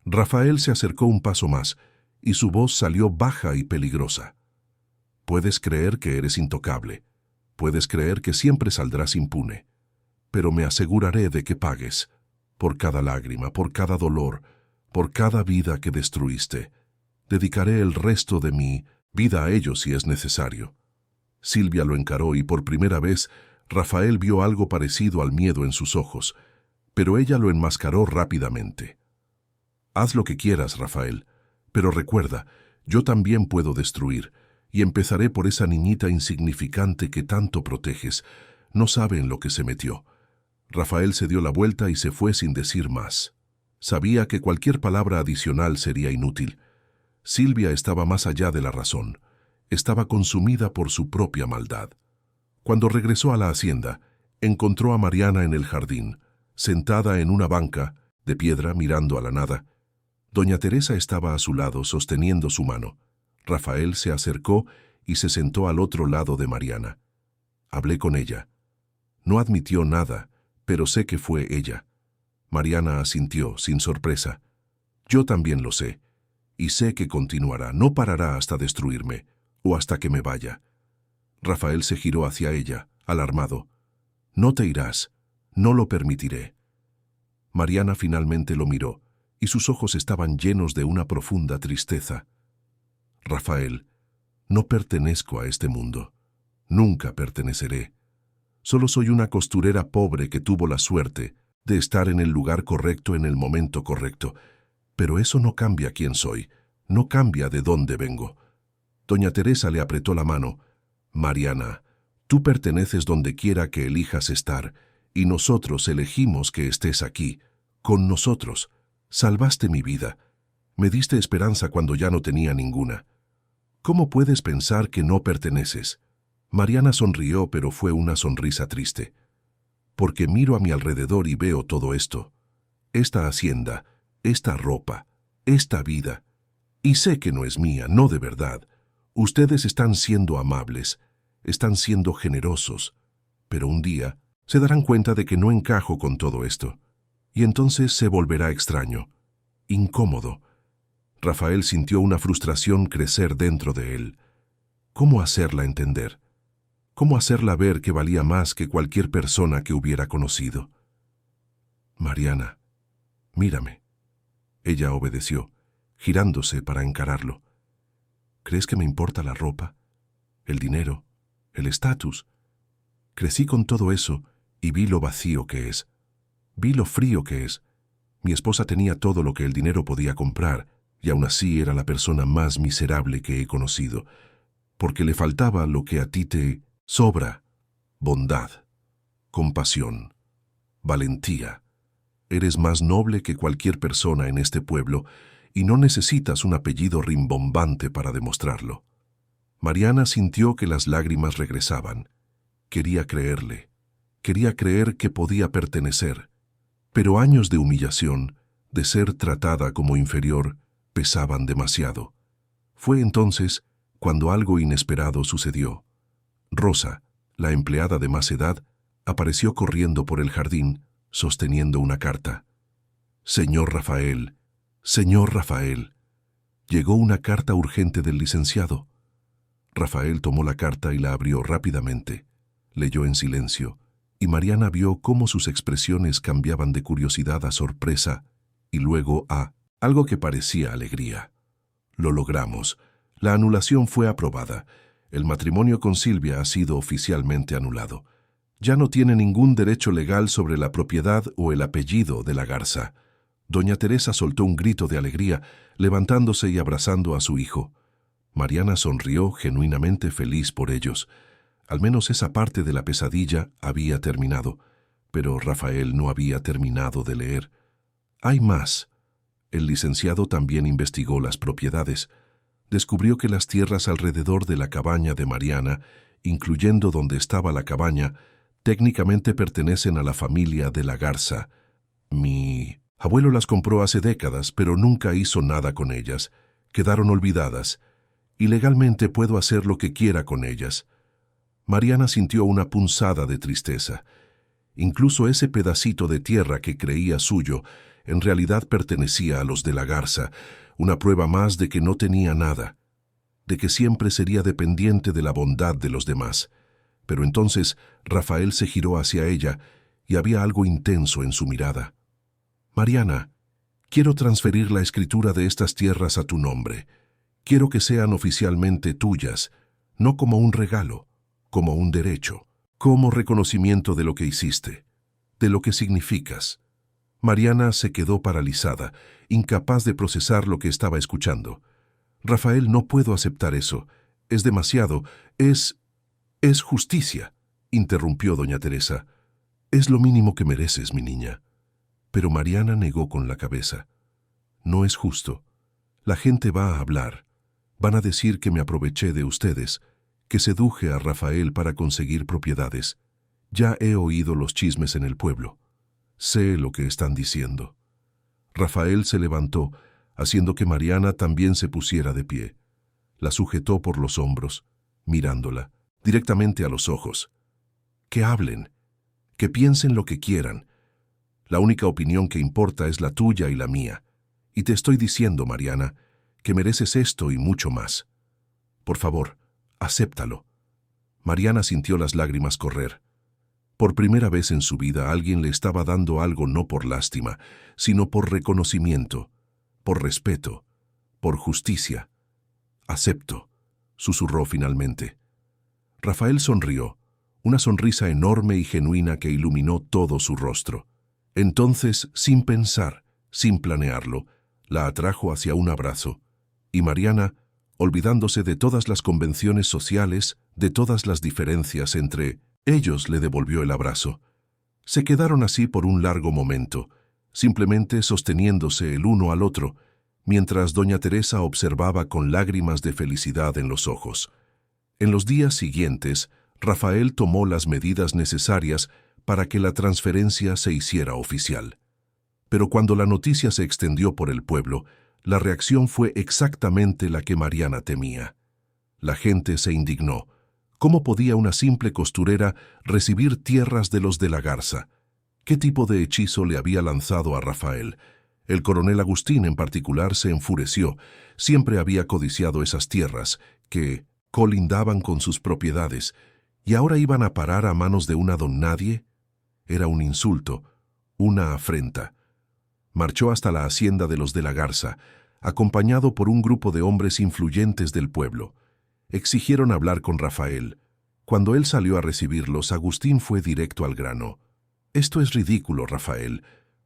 Rafael se acercó un paso más, y su voz salió baja y peligrosa. Puedes creer que eres intocable. Puedes creer que siempre saldrás impune. Pero me aseguraré de que pagues. Por cada lágrima, por cada dolor, por cada vida que destruiste. Dedicaré el resto de mi vida a ello si es necesario. Silvia lo encaró y por primera vez Rafael vio algo parecido al miedo en sus ojos, pero ella lo enmascaró rápidamente. Haz lo que quieras, Rafael, pero recuerda, yo también puedo destruir, y empezaré por esa niñita insignificante que tanto proteges. No sabe en lo que se metió. Rafael se dio la vuelta y se fue sin decir más. Sabía que cualquier palabra adicional sería inútil. Silvia estaba más allá de la razón. Estaba consumida por su propia maldad. Cuando regresó a la hacienda, encontró a Mariana en el jardín, sentada en una banca, de piedra, mirando a la nada. Doña Teresa estaba a su lado, sosteniendo su mano. Rafael se acercó y se sentó al otro lado de Mariana. Hablé con ella. No admitió nada, pero sé que fue ella. Mariana asintió, sin sorpresa. Yo también lo sé, y sé que continuará, no parará hasta destruirme, o hasta que me vaya. Rafael se giró hacia ella, alarmado. No te irás, no lo permitiré. Mariana finalmente lo miró, y sus ojos estaban llenos de una profunda tristeza. Rafael, no pertenezco a este mundo. Nunca perteneceré. Solo soy una costurera pobre que tuvo la suerte de estar en el lugar correcto en el momento correcto. Pero eso no cambia quién soy, no cambia de dónde vengo. Doña Teresa le apretó la mano. Mariana, tú perteneces donde quiera que elijas estar, y nosotros elegimos que estés aquí, con nosotros. Salvaste mi vida. Me diste esperanza cuando ya no tenía ninguna. ¿Cómo puedes pensar que no perteneces? Mariana sonrió, pero fue una sonrisa triste. Porque miro a mi alrededor y veo todo esto. Esta hacienda, esta ropa, esta vida. Y sé que no es mía, no de verdad. Ustedes están siendo amables, están siendo generosos, pero un día se darán cuenta de que no encajo con todo esto. Y entonces se volverá extraño, incómodo. Rafael sintió una frustración crecer dentro de él. ¿Cómo hacerla entender? ¿Cómo hacerla ver que valía más que cualquier persona que hubiera conocido? Mariana, mírame. Ella obedeció, girándose para encararlo. ¿Crees que me importa la ropa, el dinero, el estatus? Crecí con todo eso y vi lo vacío que es. Vi lo frío que es. Mi esposa tenía todo lo que el dinero podía comprar, y aún así era la persona más miserable que he conocido, porque le faltaba lo que a ti te sobra: bondad, compasión, valentía. Eres más noble que cualquier persona en este pueblo, y no necesitas un apellido rimbombante para demostrarlo. Mariana sintió que las lágrimas regresaban. Quería creerle. Quería creer que podía pertenecer. Pero años de humillación, de ser tratada como inferior, pesaban demasiado. Fue entonces cuando algo inesperado sucedió. Rosa, la empleada de más edad, apareció corriendo por el jardín, sosteniendo una carta. Señor Rafael, señor Rafael, Llegó una carta urgente del licenciado. Rafael tomó la carta y la abrió rápidamente. Leyó en silencio, y Mariana vio cómo sus expresiones cambiaban de curiosidad a sorpresa y luego a algo que parecía alegría. Lo logramos. La anulación fue aprobada. El matrimonio con Silvia ha sido oficialmente anulado. Ya no tiene ningún derecho legal sobre la propiedad o el apellido de la Garza. Doña Teresa soltó un grito de alegría, levantándose y abrazando a su hijo. Mariana sonrió, genuinamente feliz por ellos. Al menos esa parte de la pesadilla había terminado, pero Rafael no había terminado de leer. Hay más. El licenciado también investigó las propiedades. Descubrió que las tierras alrededor de la cabaña de Mariana, incluyendo donde estaba la cabaña, técnicamente pertenecen a la familia de la Garza. Mi abuelo las compró hace décadas, pero nunca hizo nada con ellas. Quedaron olvidadas, y legalmente puedo hacer lo que quiera con ellas. Mariana sintió una punzada de tristeza. Incluso ese pedacito de tierra que creía suyo, en realidad pertenecía a los de la Garza, una prueba más de que no tenía nada, de que siempre sería dependiente de la bondad de los demás. Pero entonces Rafael se giró hacia ella y había algo intenso en su mirada. «Mariana, quiero transferir la escritura de estas tierras a tu nombre. Quiero que sean oficialmente tuyas, no como un regalo, como un derecho, como reconocimiento de lo que hiciste, de lo que significas». Mariana se quedó paralizada, incapaz de procesar lo que estaba escuchando. «Rafael, no puedo aceptar eso. Es demasiado. Es justicia», interrumpió doña Teresa. «Es lo mínimo que mereces, mi niña». Pero Mariana negó con la cabeza. «No es justo. La gente va a hablar. Van a decir que me aproveché de ustedes, que seduje a Rafael para conseguir propiedades. Ya he oído los chismes en el pueblo. Sé lo que están diciendo». Rafael se levantó, haciendo que Mariana también se pusiera de pie. La sujetó por los hombros, mirándola, directamente a los ojos. «Que hablen, que piensen lo que quieran. La única opinión que importa es la tuya y la mía. Y te estoy diciendo, Mariana, que mereces esto y mucho más. Por favor, acéptalo». Mariana sintió las lágrimas correr. Por primera vez en su vida alguien le estaba dando algo no por lástima, sino por reconocimiento, por respeto, por justicia. «Acepto», susurró finalmente. Rafael sonrió, una sonrisa enorme y genuina que iluminó todo su rostro. Entonces, sin pensar, sin planearlo, la atrajo hacia un abrazo, y Mariana, olvidándose de todas las convenciones sociales, de todas las diferencias entre ellos, le devolvió el abrazo. Se quedaron así por un largo momento, simplemente sosteniéndose el uno al otro, mientras doña Teresa observaba con lágrimas de felicidad en los ojos. En los días siguientes, Rafael tomó las medidas necesarias para que la transferencia se hiciera oficial. Pero cuando la noticia se extendió por el pueblo, la reacción fue exactamente la que Mariana temía. La gente se indignó. ¿Cómo podía una simple costurera recibir tierras de los de la Garza? ¿Qué tipo de hechizo le había lanzado a Rafael? El coronel Agustín en particular se enfureció. Siempre había codiciado esas tierras, que colindaban con sus propiedades, y ahora iban a parar a manos de una don nadie. Era un insulto, una afrenta. Marchó hasta la hacienda de los de la Garza, acompañado por un grupo de hombres influyentes del pueblo. Exigieron hablar con Rafael. Cuando él salió a recibirlos, Agustín fue directo al grano. «Esto es ridículo, Rafael.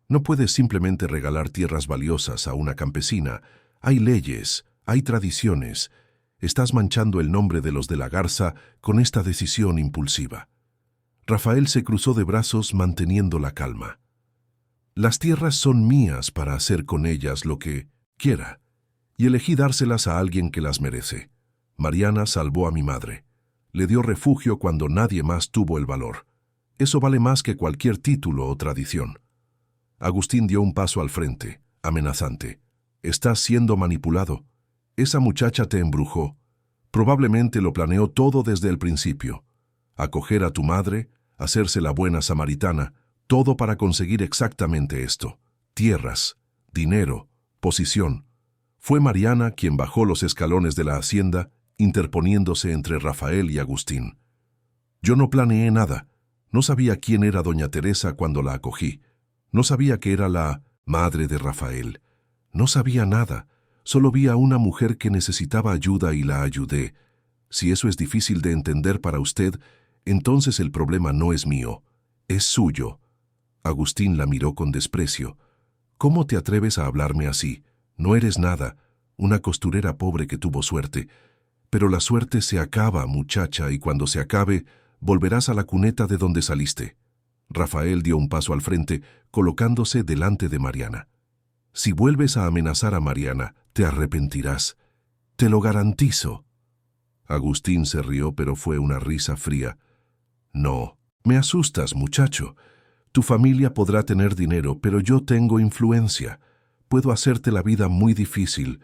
No puedes simplemente regalar tierras valiosas a una campesina. Hay leyes, hay tradiciones. Estás manchando el nombre de los de la Garza con esta decisión impulsiva». Rafael se cruzó de brazos manteniendo la calma. «Las tierras son mías para hacer con ellas lo que quiera, y elegí dárselas a alguien que las merece. Mariana salvó a mi madre. Le dio refugio cuando nadie más tuvo el valor. Eso vale más que cualquier título o tradición». Agustín dio un paso al frente, amenazante. «Estás siendo manipulado. Esa muchacha te embrujó. Probablemente lo planeó todo desde el principio. Acoger a tu madre, hacerse la buena samaritana, todo para conseguir exactamente esto. Tierras, dinero, posición. Fue Mariana quien bajó los escalones de la hacienda, interponiéndose entre Rafael y Agustín. Yo no planeé nada. No sabía quién era doña Teresa cuando la acogí. No sabía que era la madre de Rafael. No sabía nada. Solo vi a una mujer que necesitaba ayuda y la ayudé. Si eso es difícil de entender para usted, entonces el problema no es mío, es suyo. Agustín la miró con desprecio. ¿Cómo te atreves a hablarme así? No eres nada, una costurera pobre que tuvo suerte. Pero la suerte se acaba, muchacha, y cuando se acabe, volverás a la cuneta de donde saliste. Rafael dio un paso al frente, colocándose delante de Mariana. Si vuelves a amenazar a Mariana, te arrepentirás. Te lo garantizo. Agustín se rió, pero fue una risa fría. No, me asustas, muchacho. Tu familia podrá tener dinero, pero yo tengo influencia. Puedo hacerte la vida muy difícil.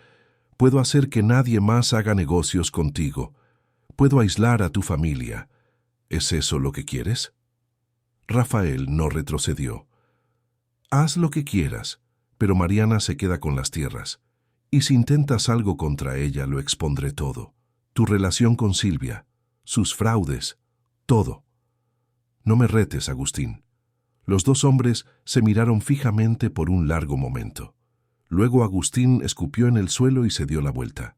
Puedo hacer que nadie más haga negocios contigo. Puedo aislar a tu familia. ¿Es eso lo que quieres? Rafael no retrocedió. Haz lo que quieras, pero Mariana se queda con las tierras. Y si intentas algo contra ella, lo expondré todo. Tu relación con Silvia, sus fraudes, todo. No me retes, Agustín. Los dos hombres se miraron fijamente por un largo momento. Luego Agustín escupió en el suelo y se dio la vuelta.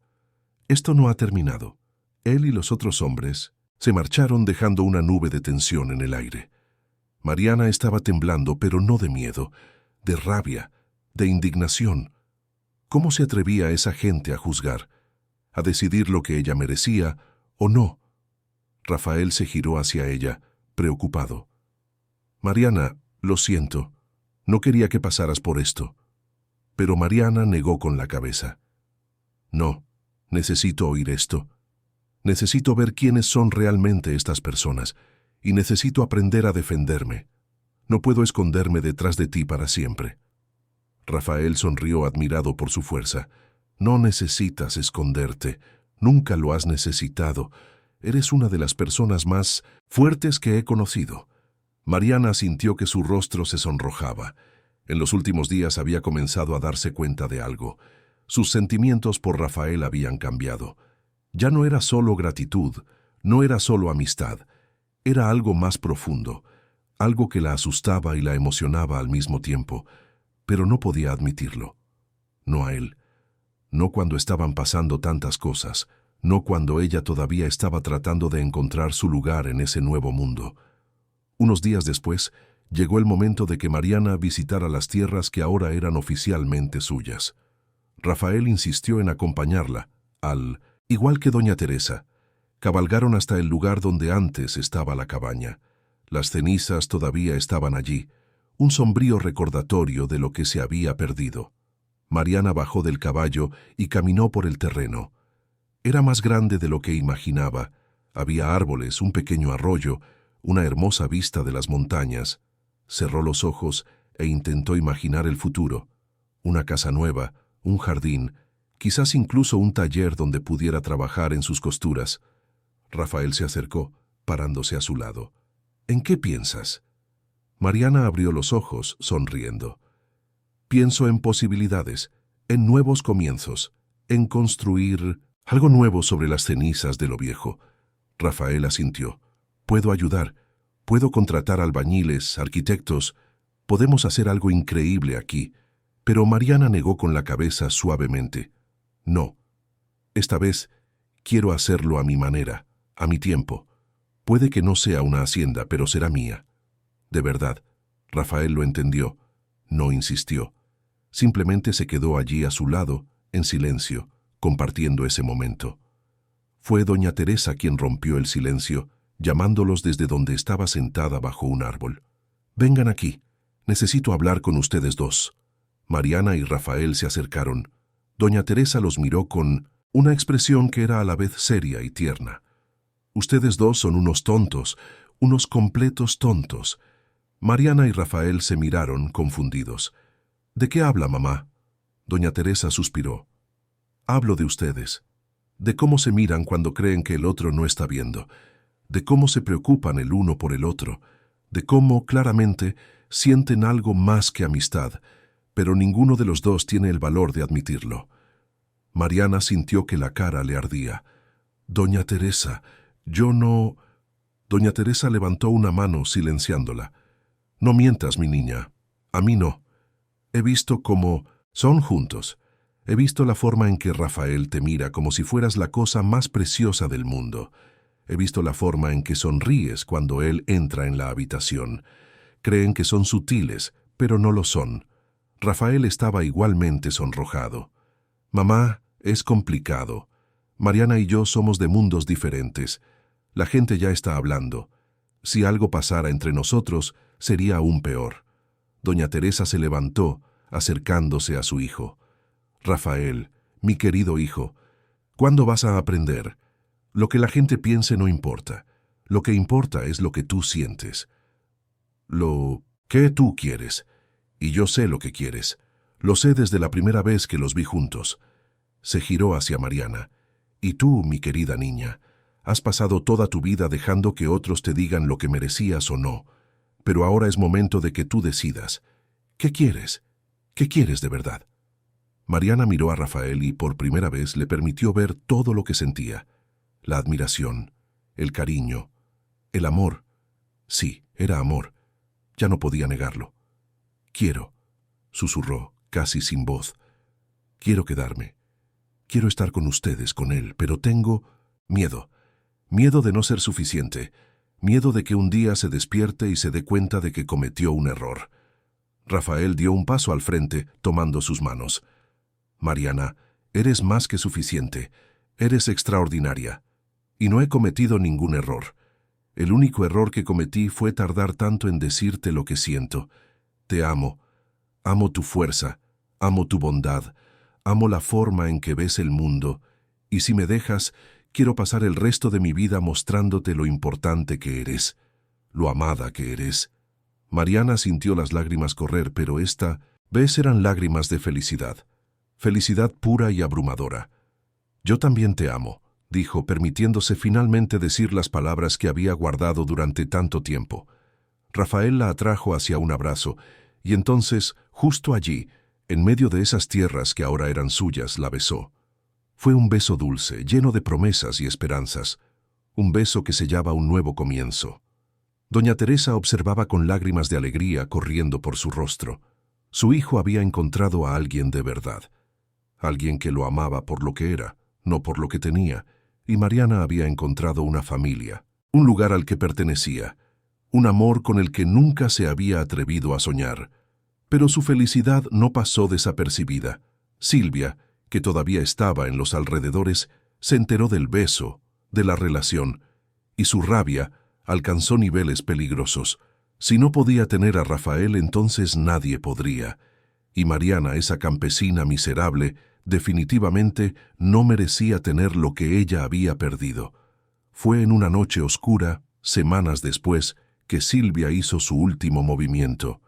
Esto no ha terminado. Él y los otros hombres se marcharon dejando una nube de tensión en el aire. Mariana estaba temblando, pero no de miedo, de rabia, de indignación. ¿Cómo se atrevía esa gente a juzgar, a decidir lo que ella merecía o no? Rafael se giró hacia ella, preocupado. Mariana, lo siento, no quería que pasaras por esto. Pero Mariana negó con la cabeza. No, necesito oír esto. Necesito ver quiénes son realmente estas personas, y necesito aprender a defenderme. No puedo esconderme detrás de ti para siempre. Rafael sonrió admirado por su fuerza. No necesitas esconderte, nunca lo has necesitado. Eres una de las personas más fuertes que he conocido. Mariana sintió que su rostro se sonrojaba. En los últimos días había comenzado a darse cuenta de algo. Sus sentimientos por Rafael habían cambiado. Ya no era solo gratitud, no era solo amistad. Era algo más profundo, algo que la asustaba y la emocionaba al mismo tiempo, pero no podía admitirlo. No a él. No cuando estaban pasando tantas cosas, no cuando ella todavía estaba tratando de encontrar su lugar en ese nuevo mundo. Unos días después, llegó el momento de que Mariana visitara las tierras que ahora eran oficialmente suyas. Rafael insistió en acompañarla, igual que doña Teresa. Cabalgaron hasta el lugar donde antes estaba la cabaña. Las cenizas todavía estaban allí, un sombrío recordatorio de lo que se había perdido. Mariana bajó del caballo y caminó por el terreno. Era más grande de lo que imaginaba. Había árboles, un pequeño arroyo, una hermosa vista de las montañas. Cerró los ojos e intentó imaginar el futuro. Una casa nueva, un jardín, quizás incluso un taller donde pudiera trabajar en sus costuras. Rafael se acercó, parándose a su lado. ¿En qué piensas? Mariana abrió los ojos, sonriendo. Pienso en posibilidades, en nuevos comienzos, en construir algo nuevo sobre las cenizas de lo viejo. Rafael asintió. Puedo ayudar, puedo contratar albañiles, arquitectos, podemos hacer algo increíble aquí. Pero Mariana negó con la cabeza suavemente. No, esta vez quiero hacerlo a mi manera, a mi tiempo. Puede que no sea una hacienda, pero será mía. De verdad, Rafael lo entendió. No insistió. Simplemente se quedó allí a su lado, en silencio, compartiendo ese momento. Fue doña Teresa quien rompió el silencio, llamándolos desde donde estaba sentada bajo un árbol. «Vengan aquí. Necesito hablar con ustedes dos». Mariana y Rafael se acercaron. Doña Teresa los miró con una expresión que era a la vez seria y tierna. «Ustedes dos son unos tontos, unos completos tontos». Mariana y Rafael se miraron, confundidos. «¿De qué habla, mamá?» Doña Teresa suspiró. «Hablo de ustedes, de cómo se miran cuando creen que el otro no está viendo, de cómo se preocupan el uno por el otro, de cómo, claramente, sienten algo más que amistad, pero ninguno de los dos tiene el valor de admitirlo. Mariana sintió que la cara le ardía. «Doña Teresa, yo no...» Doña Teresa levantó una mano silenciándola. «No mientas, mi niña. A mí no. He visto cómo son juntos. He visto la forma en que Rafael te mira como si fueras la cosa más preciosa del mundo. He visto la forma en que sonríes cuando él entra en la habitación. Creen que son sutiles, pero no lo son. Rafael estaba igualmente sonrojado. Mamá, es complicado. Mariana y yo somos de mundos diferentes. La gente ya está hablando. Si algo pasara entre nosotros, sería aún peor». Doña Teresa se levantó, acercándose a su hijo. «Rafael, mi querido hijo, ¿cuándo vas a aprender? Lo que la gente piense no importa. Lo que importa es lo que tú sientes. Lo que tú quieres. Y yo sé lo que quieres. Lo sé desde la primera vez que los vi juntos». Se giró hacia Mariana. «Y tú, mi querida niña, has pasado toda tu vida dejando que otros te digan lo que merecías o no. Pero ahora es momento de que tú decidas. ¿Qué quieres? ¿Qué quieres de verdad?». Mariana miró a Rafael y por primera vez le permitió ver todo lo que sentía. La admiración, el cariño, el amor. Sí, era amor. Ya no podía negarlo. «Quiero», susurró, casi sin voz. «Quiero quedarme. Quiero estar con ustedes, con él, pero tengo miedo. Miedo de no ser suficiente. Miedo de que un día se despierte y se dé cuenta de que cometió un error». Rafael dio un paso al frente, tomando sus manos. «Mariana, eres más que suficiente. Eres extraordinaria. Y no he cometido ningún error. El único error que cometí fue tardar tanto en decirte lo que siento. Te amo. Amo tu fuerza. Amo tu bondad. Amo la forma en que ves el mundo. Y si me dejas, quiero pasar el resto de mi vida mostrándote lo importante que eres, lo amada que eres». Mariana sintió las lágrimas correr, pero esta vez eran lágrimas de felicidad. Felicidad pura y abrumadora. «Yo también te amo», dijo, permitiéndose finalmente decir las palabras que había guardado durante tanto tiempo. Rafael la atrajo hacia un abrazo, y entonces, justo allí, en medio de esas tierras que ahora eran suyas, la besó. Fue un beso dulce, lleno de promesas y esperanzas. Un beso que sellaba un nuevo comienzo. Doña Teresa observaba con lágrimas de alegría corriendo por su rostro. Su hijo había encontrado a alguien de verdad. Alguien que lo amaba por lo que era, no por lo que tenía, y Mariana había encontrado una familia, un lugar al que pertenecía, un amor con el que nunca se había atrevido a soñar. Pero su felicidad no pasó desapercibida. Silvia, que todavía estaba en los alrededores, se enteró del beso, de la relación, y su rabia alcanzó niveles peligrosos. Si no podía tener a Rafael, entonces nadie podría. Y Mariana, esa campesina miserable, definitivamente no merecía tener lo que ella había perdido. Fue en una noche oscura, semanas después, que Silvia hizo su último movimiento.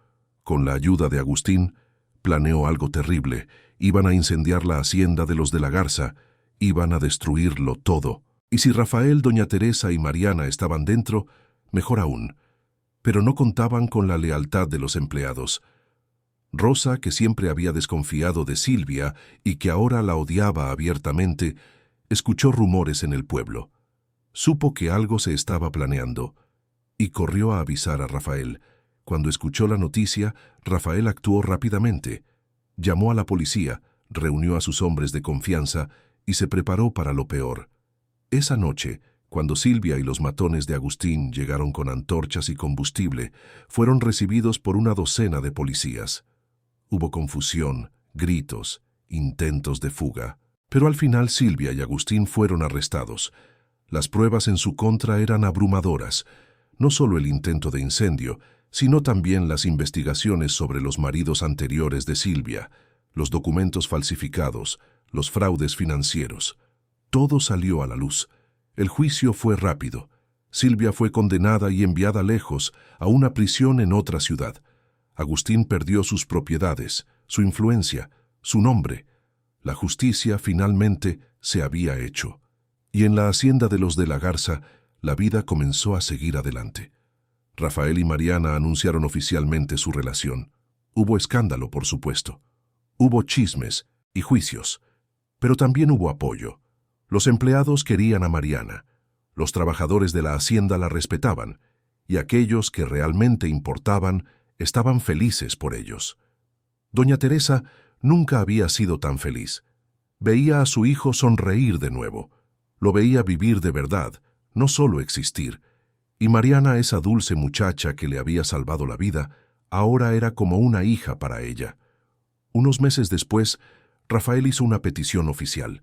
Con la ayuda de Agustín, planeó algo terrible. Iban a incendiar la hacienda de los de la Garza, iban a destruirlo todo. Y si Rafael, doña Teresa y Mariana estaban dentro, mejor aún. Pero no contaban con la lealtad de los empleados. Rosa, que siempre había desconfiado de Silvia y que ahora la odiaba abiertamente, escuchó rumores en el pueblo. Supo que algo se estaba planeando y corrió a avisar a Rafael. Cuando escuchó la noticia, Rafael actuó rápidamente. Llamó a la policía, reunió a sus hombres de confianza y se preparó para lo peor. Esa noche, cuando Silvia y los matones de Agustín llegaron con antorchas y combustible, fueron recibidos por una docena de policías. Hubo confusión, gritos, intentos de fuga. Pero al final Silvia y Agustín fueron arrestados. Las pruebas en su contra eran abrumadoras. No solo el intento de incendio, sino también las investigaciones sobre los maridos anteriores de Silvia, los documentos falsificados, los fraudes financieros. Todo salió a la luz. El juicio fue rápido. Silvia fue condenada y enviada lejos, a una prisión en otra ciudad. Agustín perdió sus propiedades, su influencia, su nombre. La justicia finalmente se había hecho. Y en la hacienda de los de la Garza, la vida comenzó a seguir adelante. Rafael y Mariana anunciaron oficialmente su relación. Hubo escándalo, por supuesto. Hubo chismes y juicios. Pero también hubo apoyo. Los empleados querían a Mariana, los trabajadores de la hacienda la respetaban, y aquellos que realmente importaban estaban felices por ellos. Doña Teresa nunca había sido tan feliz. Veía a su hijo sonreír de nuevo, lo veía vivir de verdad, no solo existir, y Mariana, esa dulce muchacha que le había salvado la vida, ahora era como una hija para ella. Unos meses después, Rafael hizo una petición oficial.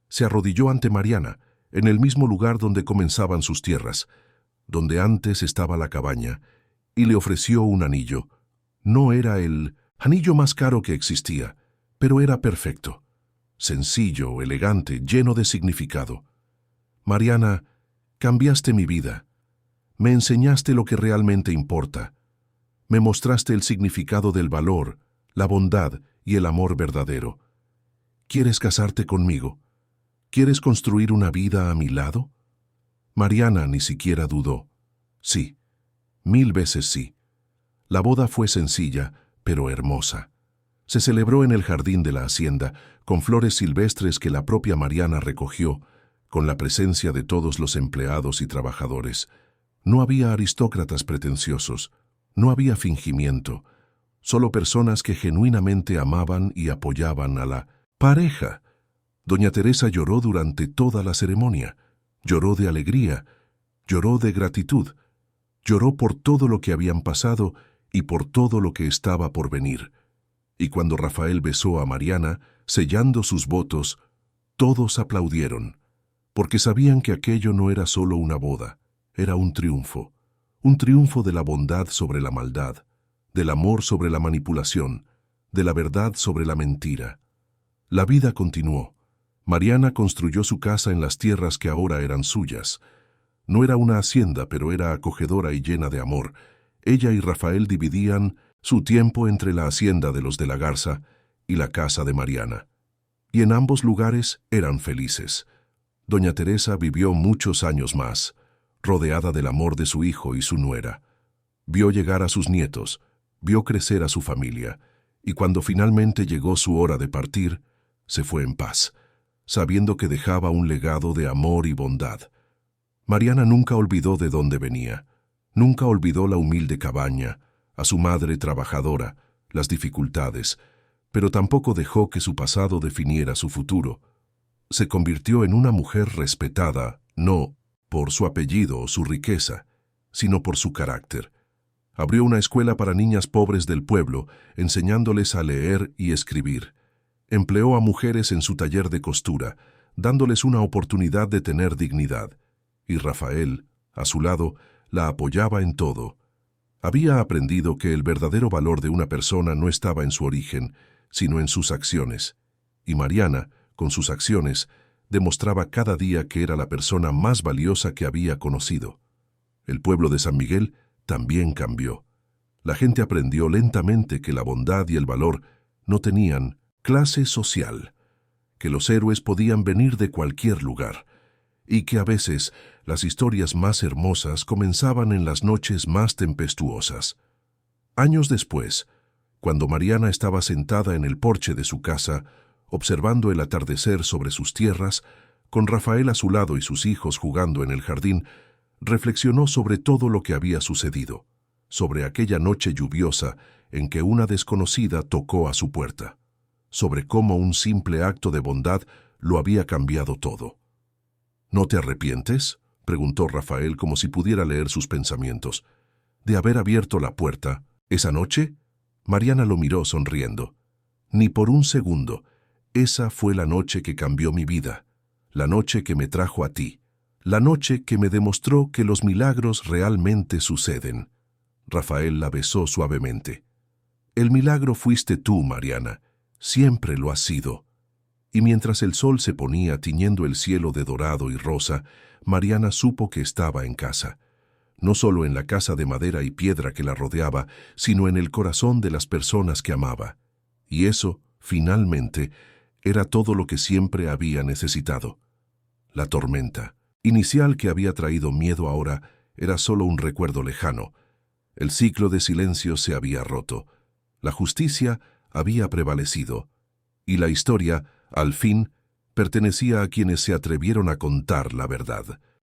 Se arrodilló ante Mariana, en el mismo lugar donde comenzaban sus tierras, donde antes estaba la cabaña, y le ofreció un anillo. No era el anillo más caro que existía, pero era perfecto. Sencillo, elegante, lleno de significado. Mariana, cambiaste mi vida. Me enseñaste lo que realmente importa. Me mostraste el significado del valor, la bondad y el amor verdadero. ¿Quieres casarte conmigo? ¿Quieres construir una vida a mi lado? Mariana ni siquiera dudó. Sí, 1000 veces sí. La boda fue sencilla, pero hermosa. Se celebró en el jardín de la hacienda, con flores silvestres que la propia Mariana recogió, con la presencia de todos los empleados y trabajadores. No había aristócratas pretenciosos, no había fingimiento, solo personas que genuinamente amaban y apoyaban a la pareja. Doña Teresa lloró durante toda la ceremonia, lloró de alegría, lloró de gratitud, lloró por todo lo que habían pasado y por todo lo que estaba por venir. Y cuando Rafael besó a Mariana, sellando sus votos, todos aplaudieron, porque sabían que aquello no era solo una boda, era un triunfo de la bondad sobre la maldad, del amor sobre la manipulación, de la verdad sobre la mentira. La vida continuó. Mariana construyó su casa en las tierras que ahora eran suyas. No era una hacienda, pero era acogedora y llena de amor. Ella y Rafael dividían su tiempo entre la hacienda de los de la Garza y la casa de Mariana. Y en ambos lugares eran felices. Doña Teresa vivió muchos años más, rodeada del amor de su hijo y su nuera. Vio llegar a sus nietos, vio crecer a su familia, y cuando finalmente llegó su hora de partir, se fue en paz, sabiendo que dejaba un legado de amor y bondad. Mariana nunca olvidó de dónde venía, nunca olvidó la humilde cabaña, a su madre trabajadora, las dificultades, pero tampoco dejó que su pasado definiera su futuro. Se convirtió en una mujer respetada, no por su apellido o su riqueza, sino por su carácter. Abrió una escuela para niñas pobres del pueblo, enseñándoles a leer y escribir. Empleó a mujeres en su taller de costura, dándoles una oportunidad de tener dignidad. Y Rafael, a su lado, la apoyaba en todo. Había aprendido que el verdadero valor de una persona no estaba en su origen, sino en sus acciones. Y Mariana, con sus acciones, demostraba cada día que era la persona más valiosa que había conocido. El pueblo de San Miguel también cambió. La gente aprendió lentamente que la bondad y el valor no tenían clase social, que los héroes podían venir de cualquier lugar, y que a veces las historias más hermosas comenzaban en las noches más tempestuosas. Años después, cuando Mariana estaba sentada en el porche de su casa, observando el atardecer sobre sus tierras, con Rafael a su lado y sus hijos jugando en el jardín, reflexionó sobre todo lo que había sucedido, sobre aquella noche lluviosa en que una desconocida tocó a su puerta, sobre cómo un simple acto de bondad lo había cambiado todo. ¿No te arrepientes?, preguntó Rafael como si pudiera leer sus pensamientos, ¿de haber abierto la puerta esa noche? Mariana lo miró sonriendo. Ni por un segundo. Esa fue la noche que cambió mi vida, la noche que me trajo a ti, la noche que me demostró que los milagros realmente suceden. Rafael la besó suavemente. El milagro fuiste tú, Mariana. Siempre lo has sido. Y mientras el sol se ponía tiñendo el cielo de dorado y rosa, Mariana supo que estaba en casa. No solo en la casa de madera y piedra que la rodeaba, sino en el corazón de las personas que amaba. Y eso, finalmente, era todo lo que siempre había necesitado. La tormenta, inicial que había traído miedo ahora, era solo un recuerdo lejano. El ciclo de silencio se había roto. La justicia había prevalecido. Y la historia, al fin, Pertenecía a quienes se atrevieron a contar la verdad.